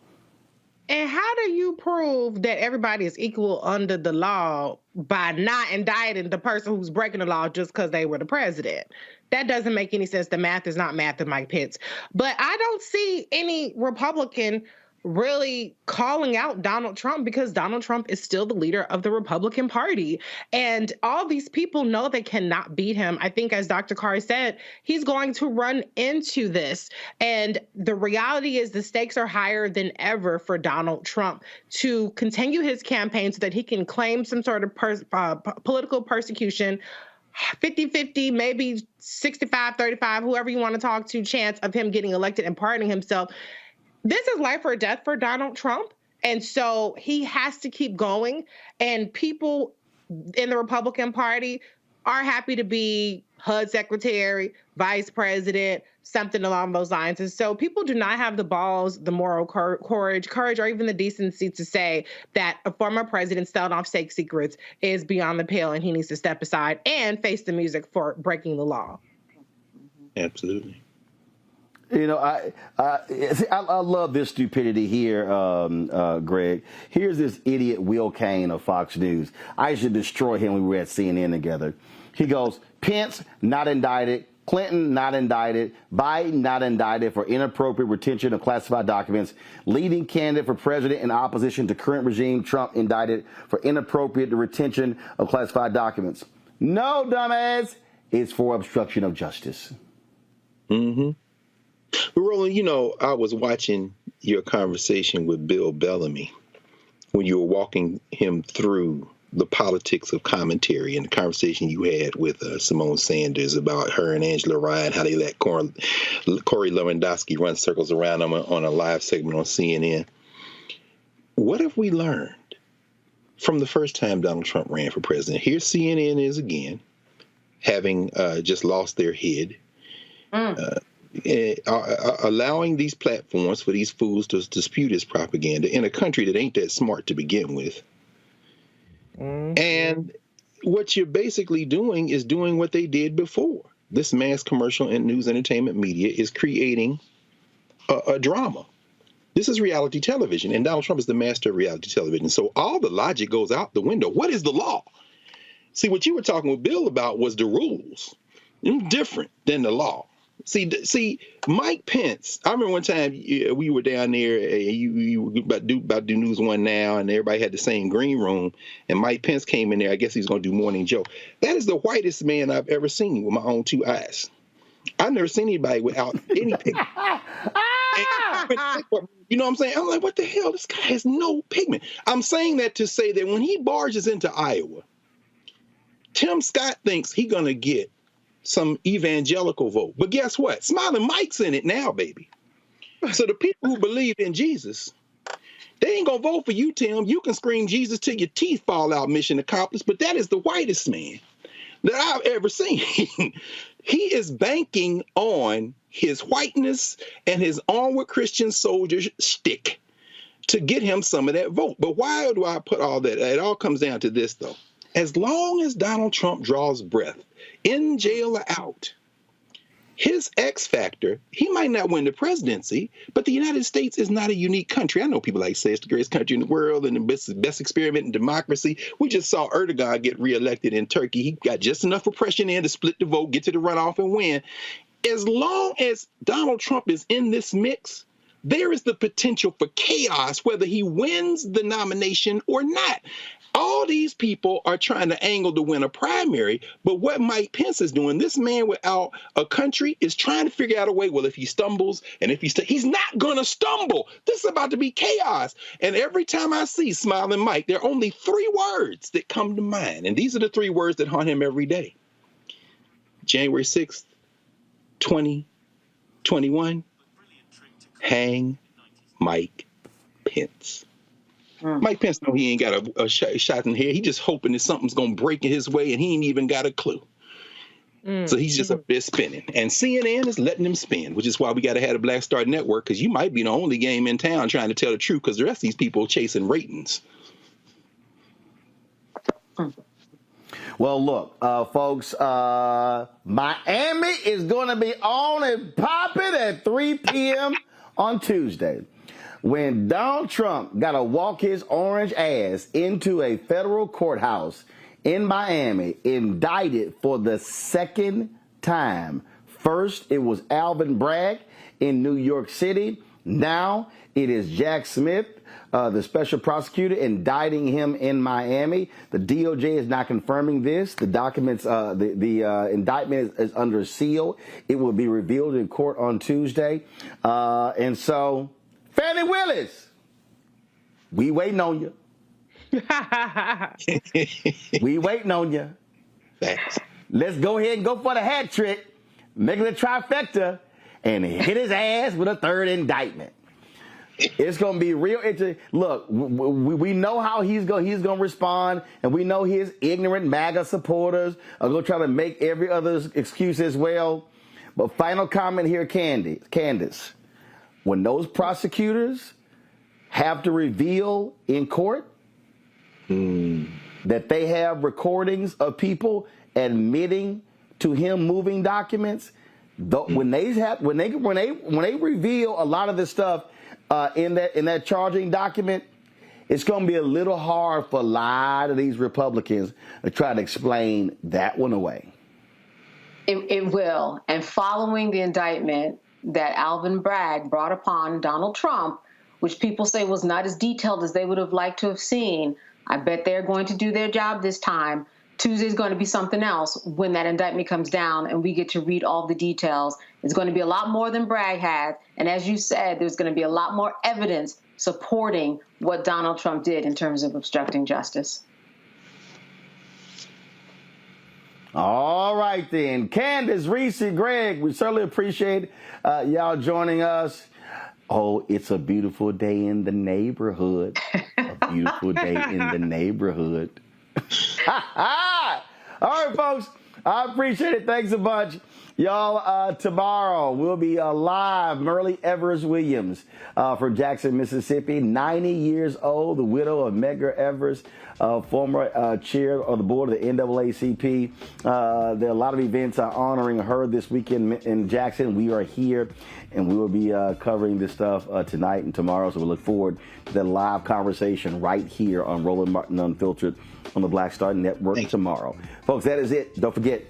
And how do you prove that everybody is equal under the law by not indicting the person who's breaking the law just because they were the president? That doesn't make any sense. The math is not math of Mike Pence. But I don't see any Republican really calling out Donald Trump, because Donald Trump is still the leader of the Republican Party. And all these people know they cannot beat him. I think, as Dr. Carr said, he's going to run into this. And the reality is the stakes are higher than ever for Donald Trump to continue his campaign so that he can claim some sort of political persecution, 50-50, maybe 65-35, whoever you want to talk to, chance of him getting elected and pardoning himself. This is life or death for Donald Trump. And so he has to keep going. And people in the Republican Party are happy to be HUD secretary, vice president, something along those lines. And so people do not have the balls, the moral courage, or even the decency to say that a former president selling off state secrets is beyond the pale and he needs to step aside and face the music for breaking the law. Absolutely. I love this stupidity here, Greg. Here's this idiot Will Cain of Fox News. I should destroy him when we were at CNN together. He goes, Pence not indicted, Clinton not indicted, Biden not indicted for inappropriate retention of classified documents, leading candidate for president in opposition to current regime, Trump indicted for inappropriate retention of classified documents. No, dumbass, it's for obstruction of justice. Mm-hmm. But Roland, I was watching your conversation with Bill Bellamy when you were walking him through the politics of commentary and the conversation you had with Simone Sanders about her and Angela Ryan, how they let Corey Lewandowski run circles around them on a live segment on CNN. What have we learned from the first time Donald Trump ran for president? Here CNN is again, having just lost their head. Allowing these platforms for these fools to dispute his propaganda in a country that ain't that smart to begin with. And what you're basically doing is doing what they did before. This mass commercial and news entertainment media is creating a drama. This is reality television, and Donald Trump is the master of reality television. So all the logic goes out the window. What is the law? See, what you were talking with Bill about was the rules. Different than the law. See, Mike Pence, I remember one time we were down there, you were about to do News One Now, and everybody had the same green room, and Mike Pence came in there. I guess he was going to do Morning Joe. That is the whitest man I've ever seen with my own two eyes. I've never seen anybody without any pigment. You know what I'm saying? I'm like, what the hell? This guy has no pigment. I'm saying that to say that when he barges into Iowa, Tim Scott thinks he's going to get some evangelical vote. But guess what? Smiling Mike's in it now, baby. So the people who believe in Jesus, they ain't going to vote for you, Tim. You can scream Jesus till your teeth fall out, mission accomplished. But that is the whitest man that I've ever seen. He is banking on his whiteness and his onward Christian soldier shtick to get him some of that vote. But why do I put all that? It all comes down to this, though. As long as Donald Trump draws breath, in jail or out, his X factor, he might not win the presidency, but the United States is not a unique country. I know people like say it's the greatest country in the world and the best experiment in democracy. We just saw Erdogan get reelected in Turkey. He got just enough oppression in to split the vote, get to the runoff and win. As long as Donald Trump is in this mix, there is the potential for chaos, whether he wins the nomination or not. All these people are trying to angle to win a primary, but what Mike Pence is doing, this man without a country is trying to figure out a way, well, if he stumbles and if he's not going to stumble. This is about to be chaos. And every time I see Smiling Mike, there are only 3 words that come to mind. And these are the 3 words that haunt him every day. January 6th, 2021, hang Mike Pence. Mike Pence know he ain't got a shot in the head. He just hoping that something's going to break in his way, and he ain't even got a clue. So he's just up there spinning. And CNN is letting him spin, which is why we got to have a Black Star Network, because you might be the only game in town trying to tell the truth, because the rest of these people are chasing ratings. Well, look, folks, Miami is going to be on and popping at 3 p.m. on Tuesday, when Donald Trump got to walk his orange ass into a federal courthouse in Miami, indicted for the 2nd time. First, it was Alvin Bragg in New York City. Now it is Jack Smith, the special prosecutor, indicting him in Miami. The DOJ is not confirming this. The documents, the indictment is under seal. It will be revealed in court on Tuesday. And so, Fannie Willis, we waiting on you. We waiting on you. Let's go ahead and go for the hat trick, make it a trifecta, and hit his ass with a 3rd indictment. It's going to be real interesting. Look, we know how he's going to respond, and we know his ignorant MAGA supporters are going to try to make every other excuse as well. But final comment here, Candace. When those prosecutors have to reveal in court that they have recordings of people admitting to him moving documents, when they reveal a lot of this stuff in that charging document, it's going to be a little hard for a lot of these Republicans to try to explain that one away. It will. And following the indictment that Alvin Bragg brought upon Donald Trump, which people say was not as detailed as they would have liked to have seen, I bet they're going to do their job this time. Tuesday's going to be something else when that indictment comes down and we get to read all the details. It's going to be a lot more than Bragg had. And as you said, there's going to be a lot more evidence supporting what Donald Trump did in terms of obstructing justice. All right, then. Candace, Reese, Greg, we certainly appreciate y'all joining us. Oh, it's a beautiful day in the neighborhood. A beautiful day in the neighborhood. All right, folks. I appreciate it. Thanks a bunch. Y'all, tomorrow we'll be live. Merle Evers Williams from Jackson, Mississippi, 90 years old, the widow of Medgar Evers, former chair of the board of the NAACP. There are a lot of events honoring her this weekend in Jackson. We are here, and we will be covering this stuff tonight and tomorrow. So we look forward to that live conversation right here on Roland Martin Unfiltered on the Black Star Network tomorrow. Folks, that is it. Don't forget,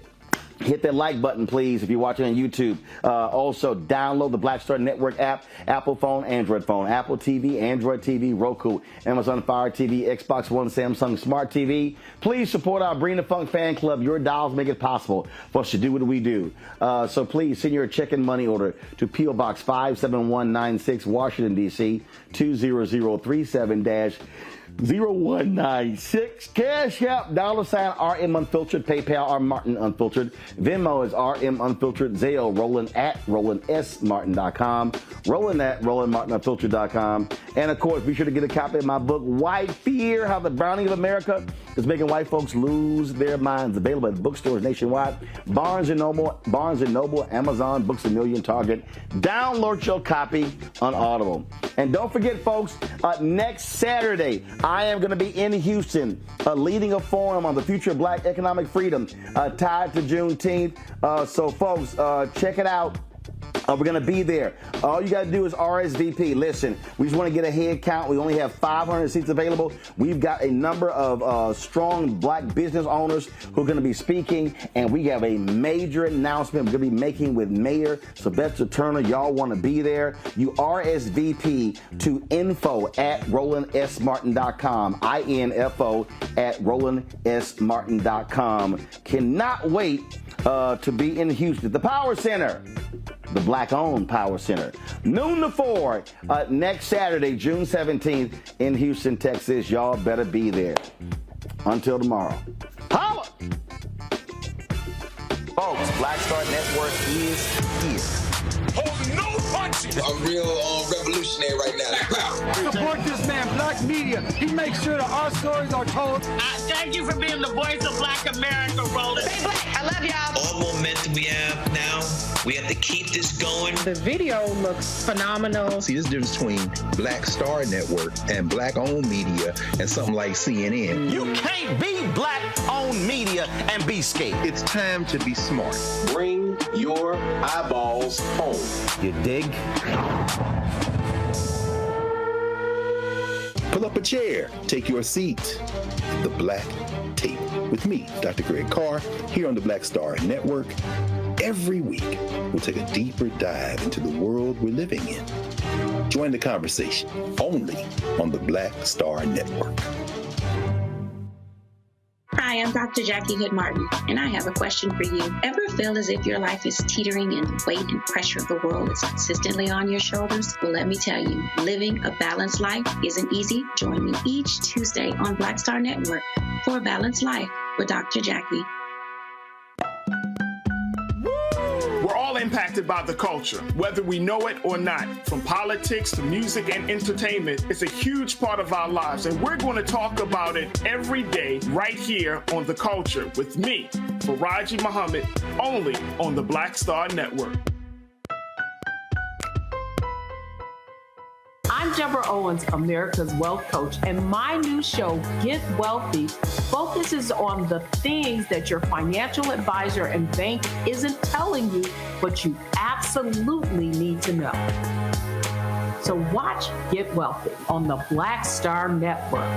Hit that like button, please, if you're watching on YouTube. Also, download the Black Star Network app, Apple phone, Android phone, Apple TV, Android TV, Roku, Amazon Fire TV, Xbox One, Samsung Smart TV. Please support our Bring the Funk fan club. Your dollars make it possible for us to do what we do. So please send your check and money order to P.O. Box 57196, Washington, D.C., 20037-0196. Cash App, $RM Unfiltered, PayPal, R Martin Unfiltered, Venmo is RM Unfiltered, Zelle, Roland at RolandSMartin.com, Roland at RolandMartinUnfiltered.com, and of course, be sure to get a copy of my book, White Fear: How the Browning of America is Making White Folks Lose Their Minds. Available at bookstores nationwide, Barnes & Noble, Amazon, Books A Million, Target. Download your copy on Audible. And don't forget, folks, next Saturday, I am going to be in Houston leading a forum on the future of black economic freedom tied to Juneteenth. So, folks, check it out. We're going to be there. All you got to do is RSVP. Listen, we just want to get a head count. We only have 500 seats available. We've got a number of strong black business owners who are going to be speaking, and we have a major announcement we're going to be making with Mayor Sylvester Turner. Y'all want to be there. You RSVP to info@RolandSMartin.com, info@RolandSMartin.com. Cannot wait to be in Houston. The Power Center. The Black-owned Power Center. Noon to 4 next Saturday, June 17th in Houston, Texas. Y'all better be there. Until tomorrow. Holla! Folks, Black Star Network is here. Oh, no punches! I'm real revolutionary right now. Support this man, Black Media. He makes sure that our stories are told. Thank you for being the voice of Black America, Roland. Stay black. I love y'all. All momentum we have now, we have to keep this going. The video looks phenomenal. See, this difference between Black Star Network and black-owned media and something like CNN. You can't be black-owned media and be scared. It's time to be smart. Bring your eyeballs home. You dig? Pull up a chair. Take your seat. The Black Tape with me, Dr. Greg Carr, here on the Black Star Network. Every week, we'll take a deeper dive into the world we're living in. Join the conversation only on the Black Star Network. Hi, I'm Dr. Jackie Hood Martin, and I have a question for you. Ever feel as if your life is teetering and the weight and pressure of the world is consistently on your shoulders? Well, let me tell you, living a balanced life isn't easy. Join me each Tuesday on Black Star Network for A Balanced Life with Dr. Jackie. We're all impacted by the culture, whether we know it or not. From politics to music and entertainment, it's a huge part of our lives, and we're going to talk about it every day right here on The Culture with me, Faraji Muhammad, only on the Black Star Network. I'm Deborah Owens, America's Wealth Coach, and my new show, Get Wealthy, focuses on the things that your financial advisor and bank isn't telling you, but you absolutely need to know. So watch Get Wealthy on the Black Star Network.